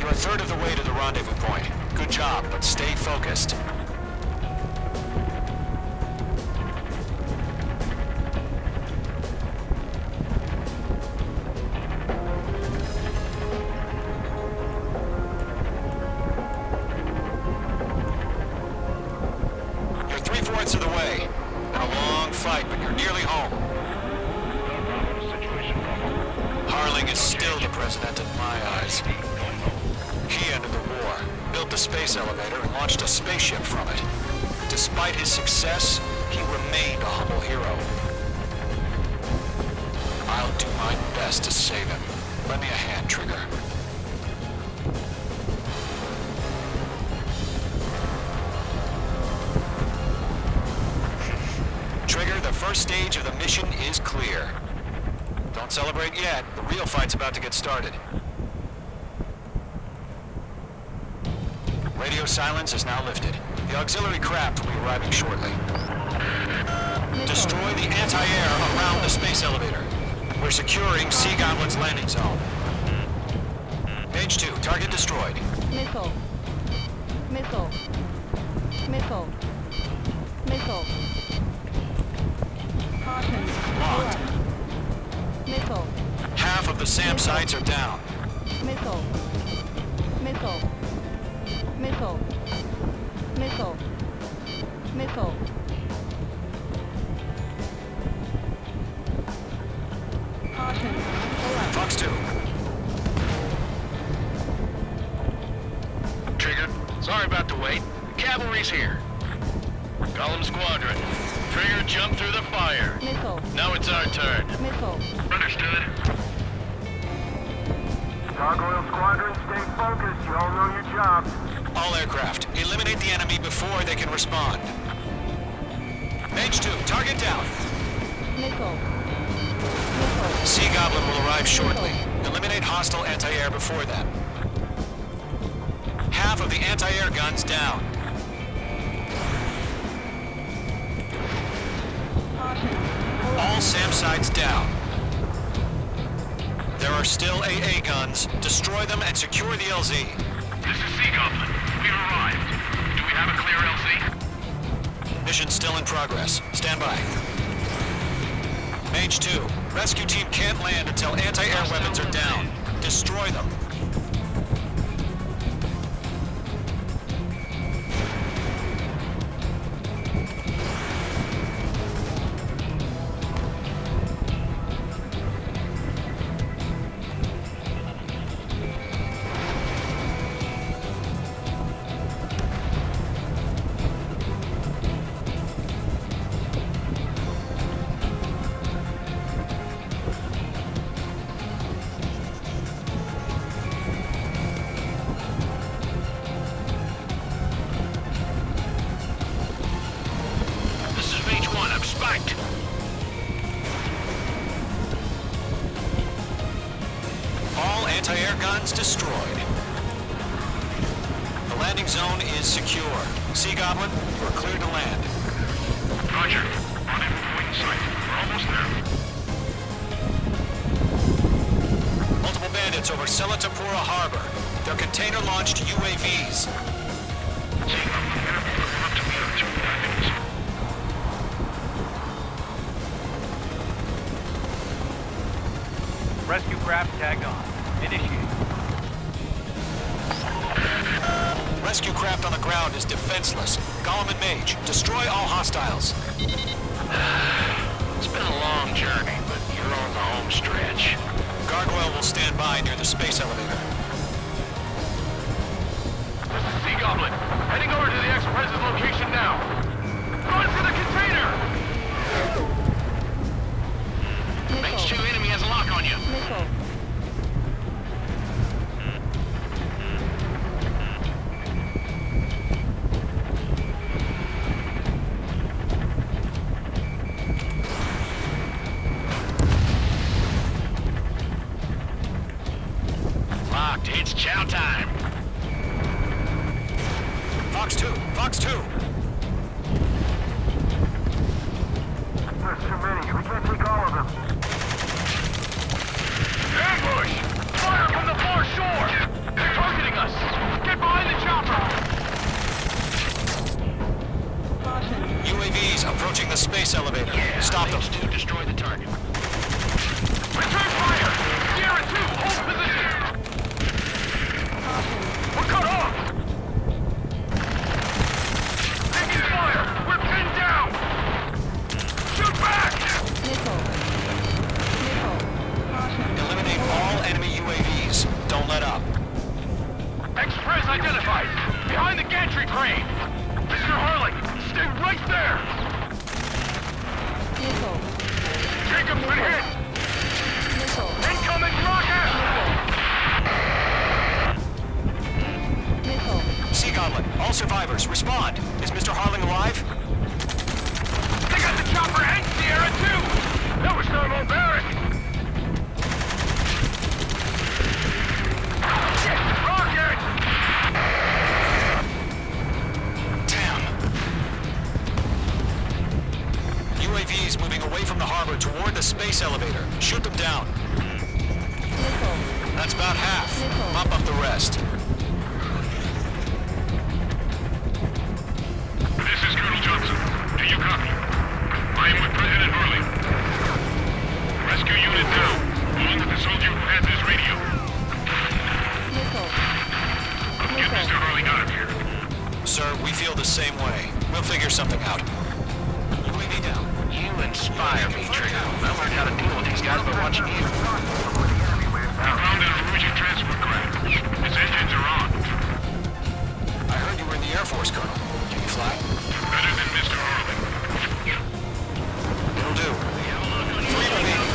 You're a third of the way to the rendezvous point. Good job, but stay focused. You're 3/4 of the way. Been a long fight, but you're nearly home. Harling is still the president in my eyes. He ended the war, built the space elevator, and launched a spaceship from it. Despite his success, he remained a humble hero. I'll do my best to save him. Lend me a hand, Trigger. Trigger, the first stage of the mission is clear. Don't celebrate yet. The real fight's about to get started. Radio silence is now lifted. The auxiliary craft will be arriving shortly. Destroy the anti-air around the space elevator. We're securing Sea Goblin's landing zone. Page 2, target destroyed. Missile. Missile. Missile. Missile. Caution. Locked. Missile. Half of the SAM sites are down. Missile. Missile. Missile. Missile. Missile. Caution. Alert. Fox 2. Trigger, sorry about the wait. Cavalry's here. Column Squadron. Trigger, jump through the fire. Missile. Now it's our turn. Missile. Understood. Gargoyle Squadron, stay focused. You all know your jobs. All aircraft, eliminate the enemy before they can respond. Page 2, target down. Missile. Sea Goblin will arrive shortly. Eliminate hostile anti-air before then. Half of the anti-air guns down. All SAM sites down. There are still AA guns. Destroy them and secure the LZ. This is Sea Goblin. We've arrived. Do we have a clear LZ? Mission still in progress. Stand by. Mage 2. Rescue team can't land until anti-air weapons are down. Destroy them. This is Mage 1. I'm spiked. All anti-air guns destroyed. The landing zone is secure. Sea Goblin, we're cleared to land. Roger. Rendezvous point in sight. We're almost there. Multiple bandits over Selatapura Harbor. They're container-launched UAVs. Sea Goblin, enemy will have to meet us in 5 minutes. Rescue craft tagged on. Initiate. Rescue craft on the ground is defenseless. Gollum and Mage, destroy all hostiles. It's been a long journey, but you're on the home stretch. Gargoyle will stand by near the space elevator. This is Sea Goblin. Heading over to the Express's location now. Run for the container! Mage 2 enemy has a lock on you. Missile. Locked. It's chow time. Fox 2, Fox 2. There's too many. We can't take all of them. Ambush! Fire from the far shore! They're targeting us! Get behind the chopper! UAVs approaching the space elevator. Stop them. Mage 2, destroy the target. Return fire! Sierra 2, hold position! We're cut off! Taking fire! We're pinned down! Shoot back! Missile. Missile. Eliminate all enemy UAVs. Don't let up. Express identified! Behind the gantry crane! Mr. Harley, stay right there! Missile. cover toward the space elevator. Shoot them down. Missile. That's about half. Missile. Mop up the rest. This is Colonel Johnson. Do you copy? I am with President Hurley. Rescue unit down, along with the soldier who has his radio. Missile. Get Mr. Hurley out of here. Sir, we feel the same way. We'll figure something out. UAV down. You inspire me, Trigger. I learned how to deal with these guys by watching you. We found an Aruji transport craft. Its engines are on. I heard you were in the Air Force, Colonel. Can you fly? Better than Mr. Hurley. It'll do. 3 remaining.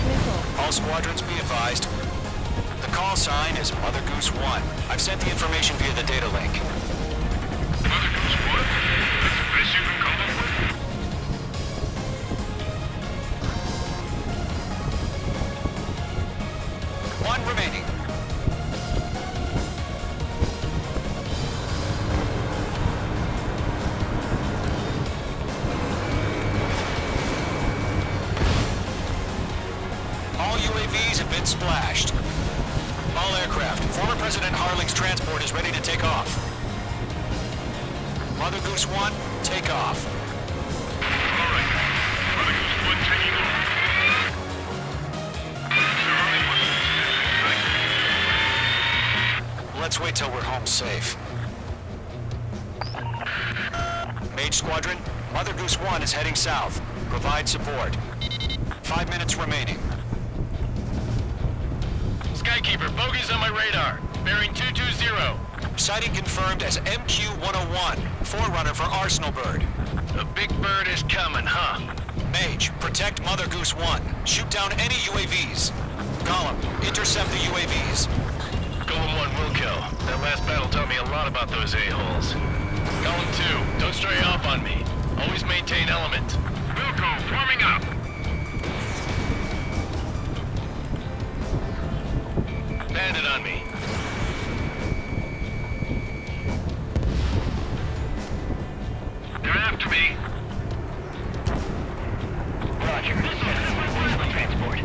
Missile. All squadrons be advised. The call sign is Mother Goose 1. I've sent the information via the data link. Mother Goose what? That's the best you can come up with? One remaining. All UAVs have been splashed. All aircraft. Former President Harling's transport is ready to take off. Mother Goose 1, take off. All right. Mother Goose 1 taking off. Mr. Hurley wants Let's wait till we're home safe. Mage Squadron, Mother Goose 1 is heading south. Provide support. 5 minutes remaining. Skykeeper, bogeys on my radar. Bearing 220. Sighting confirmed as MQ-101, forerunner for Arsenal Bird. The big bird is coming, huh? Mage, protect Mother Goose 1. Shoot down any UAVs. Gollum, intercept the UAVs. Golem 1 will kill. That last battle taught me a lot about those a-holes. Golem 2, don't stray off on me. Always maintain element. Wilco, forming up. Bandit on me. They're after me. Roger. Transport.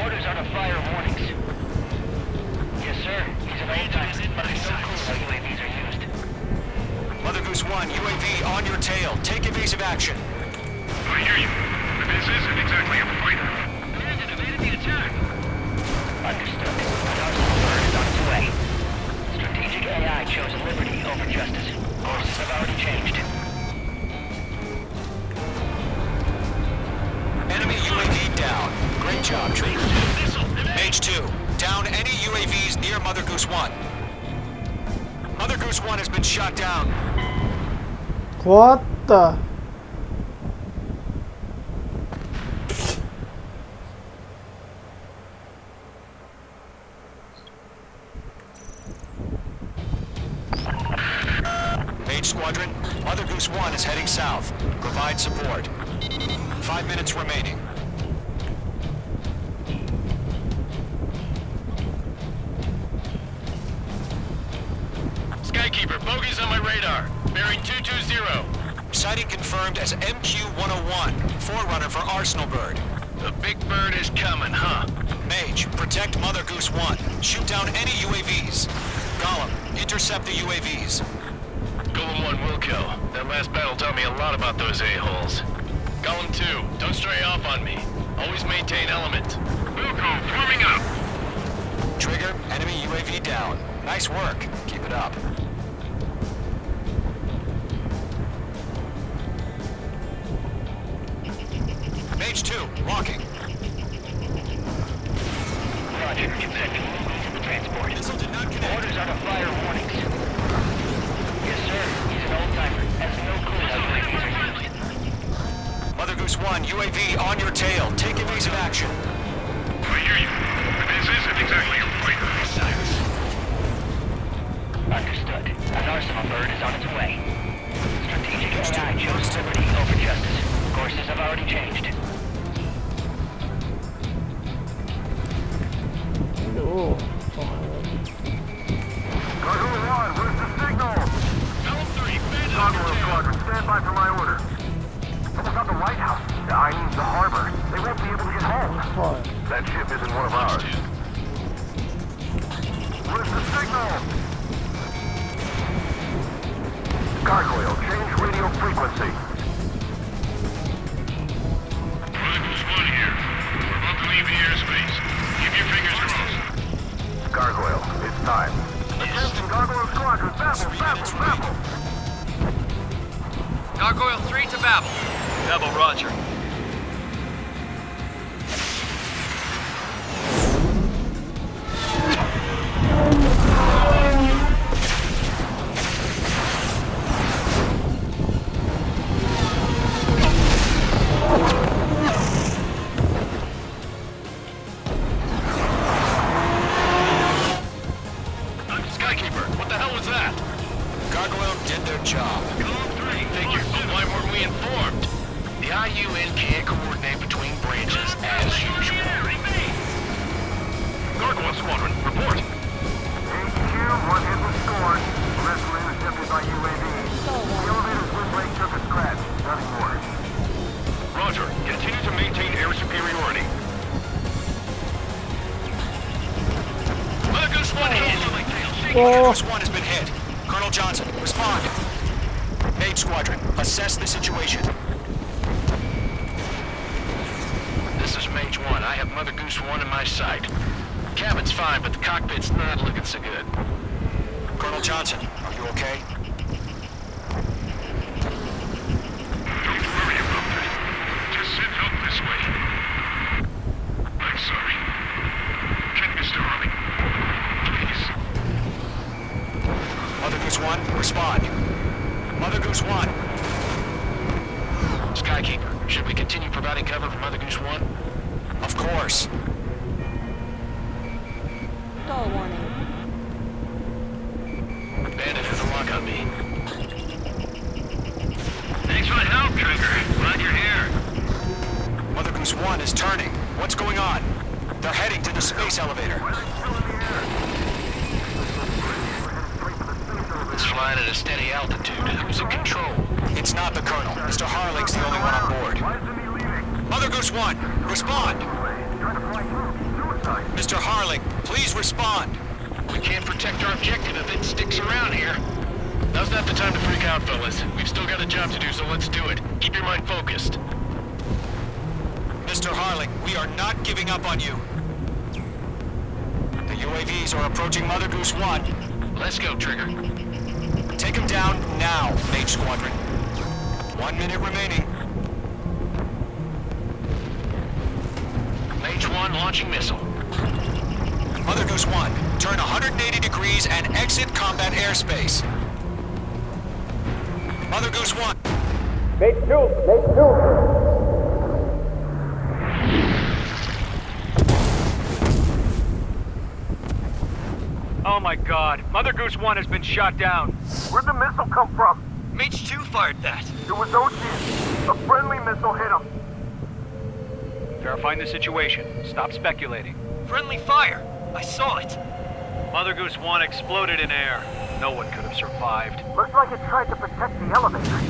Orders are to fire warnings. Yes, sir. He's an old-timer, but it's so cool how UAVs are used. Mother Goose 1, UAV on your tail. Take evasive action. I hear you. But this isn't exactly a fighter. Bandit evaded the attack. Understood. An Arsenal Bird is on its way. Strategic AI chose liberty over justice. Courses have already changed. Enemy UAV down. Great job, Trigger. Mage 2, down any UAVs near Mother Goose 1. Mother Goose 1 has been shot down. What the? Mage Squadron, Mother Goose 1 is heading south. Provide support. 5 minutes remaining. Skykeeper, bogeys on my radar. Bearing 220. Sighting confirmed as MQ-101, forerunner for Arsenal Bird. The big bird is coming, huh? Mage, protect Mother Goose 1. Shoot down any UAVs. Gollum, intercept the UAVs. Golem 1 will kill. That last battle taught me a lot about those a-holes. Golem 2, don't stray off on me. Always maintain element. Wilco, forming up. Trigger, enemy UAV down. Nice work. Keep it up. Mage 2, walking. Roger. Consent to move to the transport. Missile did not connect. Orders are to fire warnings. Yes, sir. He's an old-timer. Has no clue how UAVs are used. Mother Goose 1, UAV on your tail. Take evasive action. I hear you. But this isn't exactly a fighter. Silence. Understood. An Arsenal Bird is on its way. Strategic AI chose liberty over justice. Courses have already changed. Oh. Cargo 1, where's the signal? Golem 3, bandit on Convoy your tail. Squadron, stand by for my order. What about the lighthouse? I need the harbor. part. That ship isn't one of ours. Where's the signal? Gargoyle, change radio frequency. Who's one here? We're about to leave the airspace. Keep your fingers crossed. Gargoyle, it's time. Attention, Gargoyle Squadron, Babel, Babel, Babel. Gargoyle 3 to Babel. Babel, roger. Skykeeper, what the hell was that? Gargoyle did their job. Figures, but why weren't we informed? The IUN can't coordinate between branches as usual. Gargoyle Squadron, report. HQ, one hit was scored. The rest were intercepted by UAV. The elevator's wind brake took a scratch. Nothing more. Roger, continue to maintain air superiority. Mother Goose 1 hit! Mother Goose 1 has been hit. Colonel Johnson, respond. Mage Squadron, assess the situation. This is Mage 1. I have Mother Goose 1 in my sight. Cabin's fine, but the cockpit's not looking so good. Colonel Johnson, are you okay? Don't worry about that. Just send help this way. I'm sorry. Can Mr. Harley, please? Mother Goose 1, respond. Mother Goose 1. Skykeeper, should we continue providing cover for Mother Goose 1? Of course. Stall warning. Bandit has a lock on me. Thanks for the help, Trigger. Glad you're here. Mother Goose 1 is turning. What's going on? They're heading to the space elevator. It's flying at a steady altitude. Who's in control? It's not the Colonel. Mr. Harling's the only one on board. Mother Goose 1, respond. Mr. Harling, please respond. We can't protect our objective if it sticks around here. Now's not the time to freak out, fellas. We've still got a job to do, so let's do it. Keep your mind focused. Mr. Harling, we are not giving up on you. The UAVs are approaching Mother Goose 1. Let's go, Trigger. Take him down now, Mage Squadron. 1 minute remaining. Mage 1 launching missile. Mother Goose 1, turn 180 degrees and exit combat airspace. Mother Goose 1. Mage 2, Mage 2. Oh my god. Mother Goose 1 has been shot down. Where'd the missile come from? Mage 2 fired that. It was Ocean. A friendly missile hit him. Verifying the situation. Stop speculating. Friendly fire. I saw it. Mother Goose 1 exploded in air. No one could have survived. Looks like it tried to protect the elevator.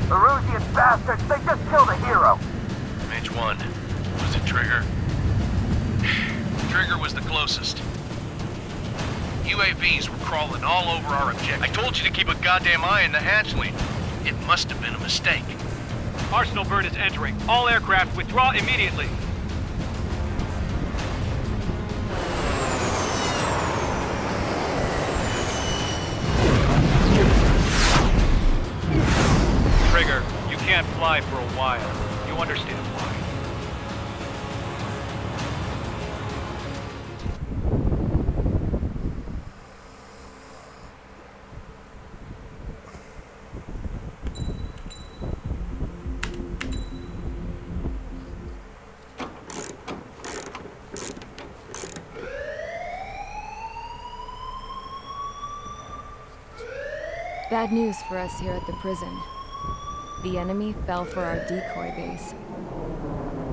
The Rusian bastards, they just killed a hero. Mage 1. Was it Trigger? Trigger was the closest. UAVs were crawling all over our objective. I told you to keep a goddamn eye on the hatchling. It must have been a mistake. Arsenal bird is entering. All aircraft withdraw immediately. Trigger, you can't fly for a while. You understand why. Bad news for us here at the prison. The enemy fell for our decoy base.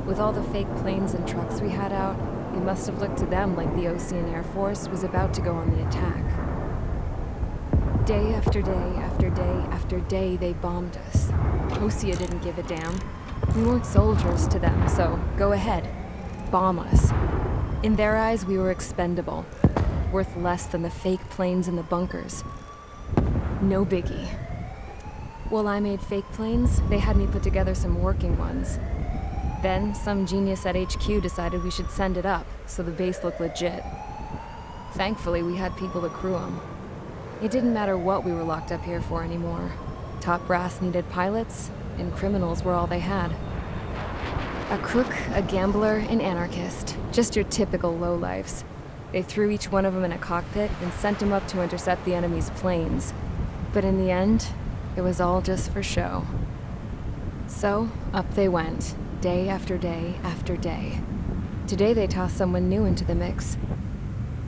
With all the fake planes and trucks we had out, it must have looked to them like the Ocean Air Force was about to go on the attack. Day after day after day after day, they bombed us. Osea didn't give a damn. We weren't soldiers to them, so go ahead. bomb us. In their eyes, we were expendable, worth less than the fake planes in the bunkers. No biggie. While I made fake planes, they had me put together some working ones. Then, some genius at HQ decided we should send it up, so the base looked legit. Thankfully, we had people to crew them. It didn't matter what we were locked up here for anymore. Top brass needed pilots, and criminals were all they had. A crook, a gambler, an anarchist. Just your typical lowlifes. They threw each one of them in a cockpit and sent them up to intercept the enemy's planes. But in the end, it was all just for show. So, up they went, day after day after day. Today they tossed someone new into the mix.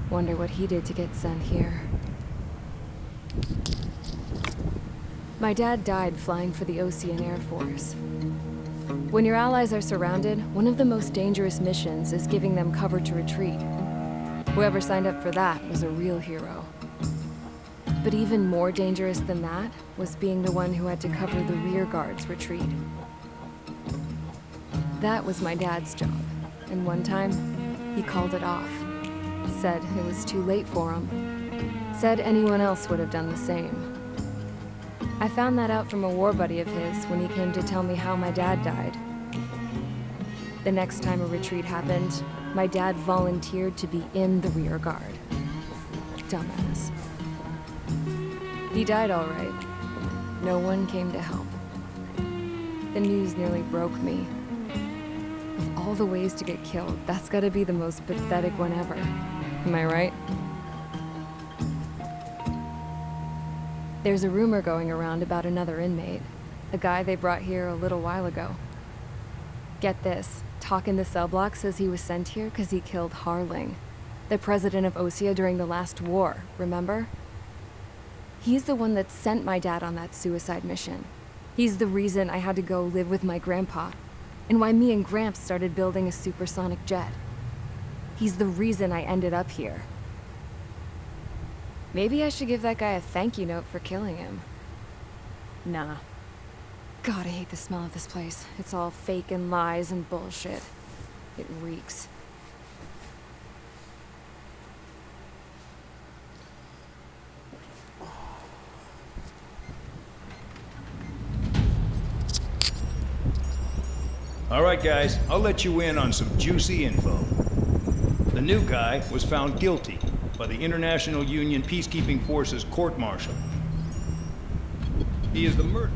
Wonder what he did to get sent here. My dad died flying for the Ocean Air Force. When your allies are surrounded, one of the most dangerous missions is giving them cover to retreat. Whoever signed up for that was a real hero. But even more dangerous than that was being the one who had to cover the rear guard's retreat. That was my dad's job, and one time, he called it off. Said it was too late for him. Said anyone else would have done the same. I found that out from a war buddy of his when he came to tell me how my dad died. The next time a retreat happened, my dad volunteered to be in the rear guard. Dumbass. He died all right. No one came to help. The news nearly broke me. Of all the ways to get killed, that's gotta be the most pathetic one ever. Am I right? There's a rumor going around about another inmate. A guy they brought here a little while ago. Get this, talk in the cell block says he was sent here because he killed Harling, the president of Osea during the last war, remember? He's the one that sent my dad on that suicide mission. He's the reason I had to go live with my grandpa, and why me and Gramps started building a supersonic jet. He's the reason I ended up here. Maybe I should give that guy a thank you note for killing him. Nah. God, I hate the smell of this place. It's all fake and lies and bullshit. It reeks. All right, guys, I'll let you in on some juicy info. The new guy was found guilty by the International Union Peacekeeping Forces court-martial. He is the murderer.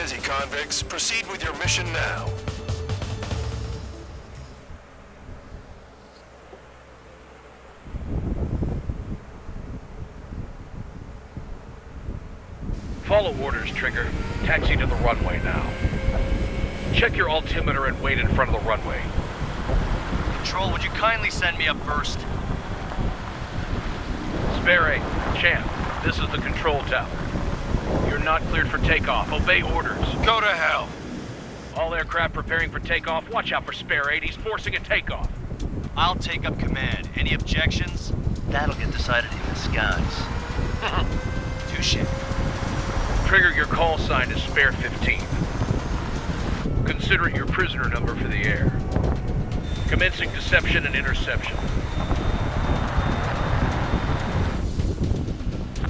busy, convicts. Proceed with your mission now. Follow orders, Trigger. Taxi to the runway now. Check your altimeter and wait in front of the runway. Control, would you kindly send me up first? Spare 8, Champ, this is the control tower. You're not cleared for takeoff. Obey orders. Go to hell. All aircraft preparing for takeoff. Watch out for Spare 8. He's forcing a takeoff. I'll take up command. Any objections? That'll get decided in the skies. Touche. Trigger, your call sign is Spare 15. Consider it your prisoner number for the air. Commencing deception and interception.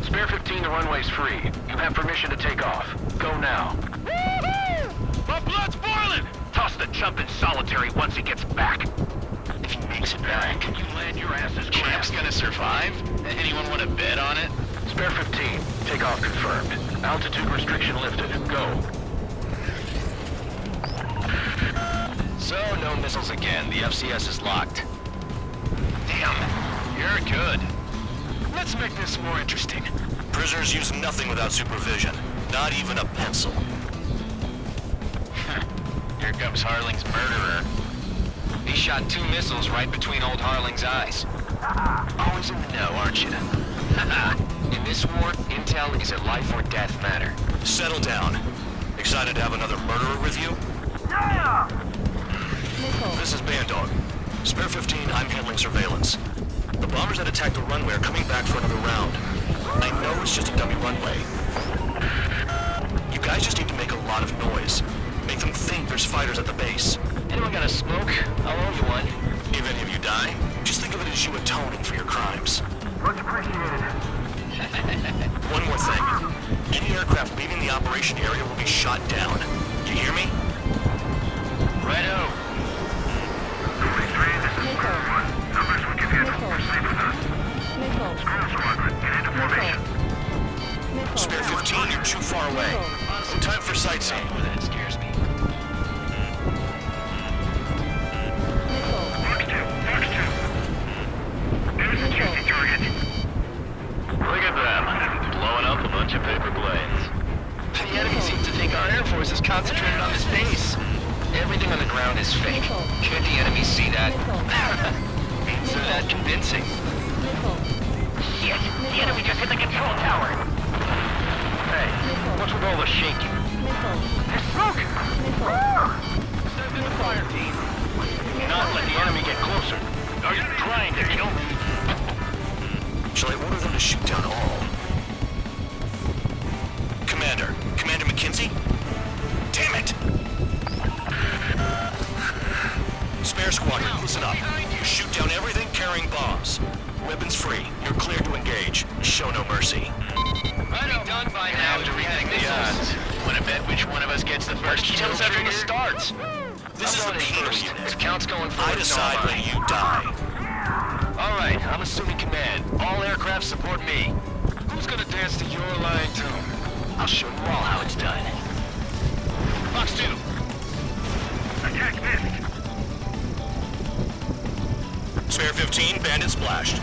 Spare 15, the runway's free. You have permission to take off. Go now. Woohoo! My blood's boiling! Toss the chump in solitary once he gets back. If he makes it back, can you land your asses? Champ's gonna survive? Anyone want to bet on it? Spare 15, takeoff confirmed. Altitude restriction lifted. Go. So, no missiles again. The FCS is locked. Damn, you're good. Let's make this more interesting. Prisoners use nothing without supervision. Not even a pencil. Here comes Harling's murderer. He shot 2 missiles right between old Harling's eyes. Always in the know, aren't you? In this war, intel is a life or death matter. Settle down. Excited to have another murderer with you? Yeah! This is Bandog. Spare 15, I'm handling surveillance. The bombers that attacked the runway are coming back for another round. I know it's just a dummy runway. You guys just need to make a lot of noise. Make them think there's fighters at the base. Anyone got a smoke? I'll owe you one. If any of you die, just think of it as you atoning for your crimes. Much appreciated. One more thing. Any aircraft leaving the operation area will be shot down. You hear me? Righto. Numbers will give you a call. Proceed with us. Screw squadron, get into formation. Spare 15, you're too far away. No time for sightseeing. That scares me. Fox 2. There's a juicy target. Look at them, blowing up a bunch of paper planes. The enemy seems to think our Air Force is concentrated on this base. Everything on the ground is fake. Could the enemy see that? So that convincing. Shit! The enemy just hit the control tower! Hey, what's with all the shaking? There's smoke! Step in the fire team. Not let the enemy get closer. Are you trying to kill me? Shall I order them to shoot down all? Commander McKenzie? Damn it! Spare squadron, listen up. Shoot down everything carrying bombs. Weapons free. You're cleared to engage. Show no mercy. Right done by now to react the odds. Want to bet which one of us gets the first kill after the starts? This is the penal unit. The count's going forward. I decide when you die. All right, I'm assuming command. All aircraft support me. Who's gonna dance to your line tune? I'll show you all how it's done. Fox 2. Attack missed. Spare 15, bandit splashed.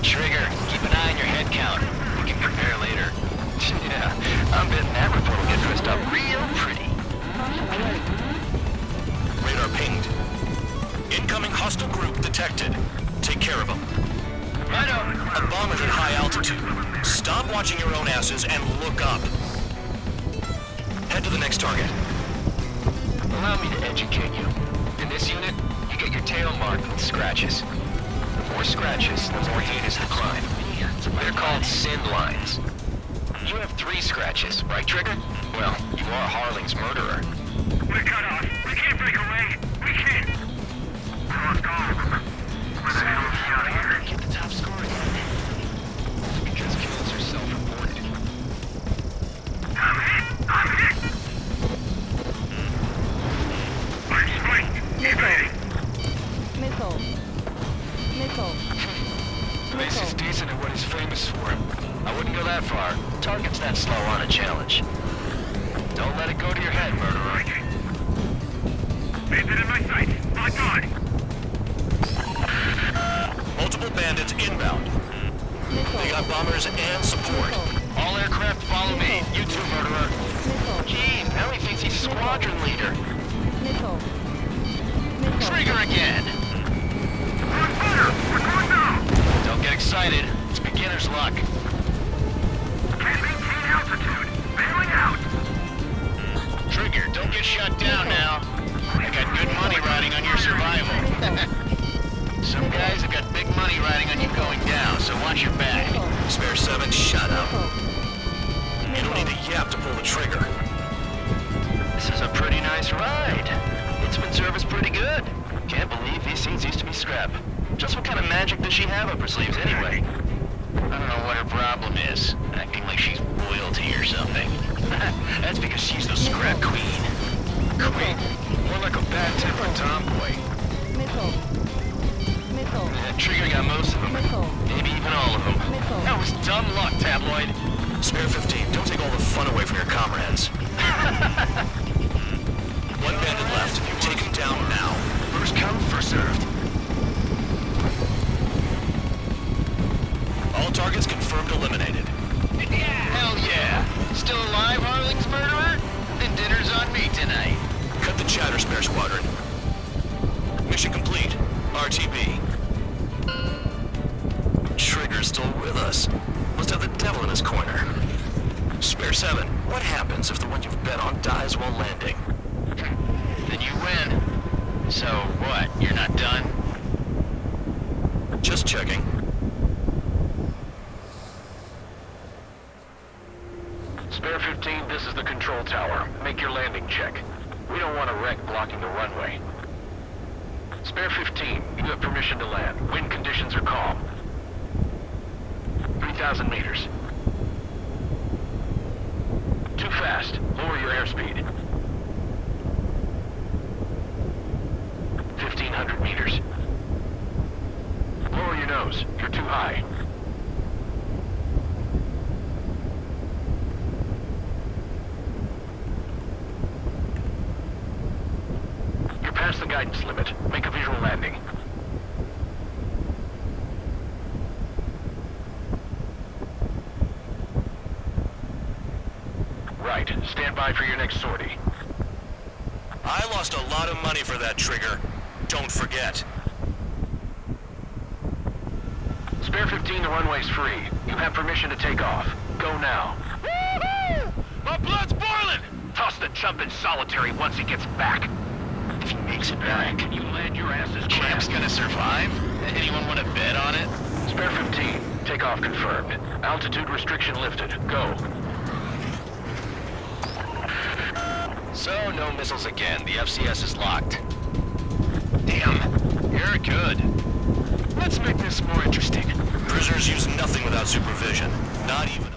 Trigger, keep an eye on your head count. We can prepare later. Yeah, I'm betting that report will get dressed up real pretty. Radar pinged. Incoming hostile group detected. Take care of them. Right on. A bomber at high altitude. Stop watching your own asses and look up. Head to the next target. Allow me to educate you. In this unit, you get your tail marked with scratches. The more scratches, the more heinous the crime. They're called sin lines. You have 3 scratches, right, Trigger? Well, you are Harling's murderer. We're cut off. We can't break away. We can't. We lost all of them. Where the hell is he out of here? Get the top score again. Because kills are self-reported. I'm hit. I'm spiked. Evading. Missile. Mace is decent at what he's famous for. I wouldn't go that far. Target's that slow on a challenge. Don't let it go bandits inbound. They got bombers and support. All aircraft follow me. You too, murderer. Jeez, now he thinks he's squadron leader. Trigger again. Don't get excited. It's beginner's luck. Can't maintain altitude. Bailing out. Trigger, don't get shut down now. I got good money riding on your survival. Some guys have got big money riding on you going down, so watch your back. Spare 7, shut up. You don't need a yap to pull the trigger. This is a pretty nice ride. It's been serviced pretty good. Can't believe these seats used to be scrap. Just what kind of magic does she have up her sleeves anyway? I don't know what her problem is. Acting like she's royalty or something. That's because she's the scrap queen. Queen? More like a bad-tempered tomboy. Trigger got most of them. Maybe even all of them. That was dumb luck, Tabloid. Spare 15, don't take all the fun away from your comrades. One bandit left. Take him down now. First come, first served. All targets confirmed eliminated. Hell yeah! Still alive, Harling's murderer? Then dinner's on me tonight. Cut the chatter, Spare Squadron. Mission complete. RTB. Trigger's still with us. Must have the devil in his corner. Spare 7, what happens if the one you've bet on dies while landing? Then you win. So what, you're not done? Just checking. Spare 15, this is the control tower. Make your landing check. We don't want a wreck blocking the runway. Spare 15, you have permission to land. Wind conditions are calm. 3,000 meters. Too fast. Lower your airspeed. 1,500 meters. Lower your nose. You're too high. You're past the guidance limit. Make a visual landing. Right. Stand by for your next sortie. I lost a lot of money for that trigger. Don't forget. Spare 15, the runway's free. You have permission to take off. Go now. Woohoo! My blood's boiling! Toss the chump in solitary once he gets back. If he makes it back, You land your asses Champ's crap. gonna survive? Anyone want to bet on it? Spare 15, takeoff confirmed. Altitude restriction lifted. Go. So, no missiles again. The FCS is locked. Damn, you're good. Let's make this more interesting. Prisoners use nothing without supervision. Not even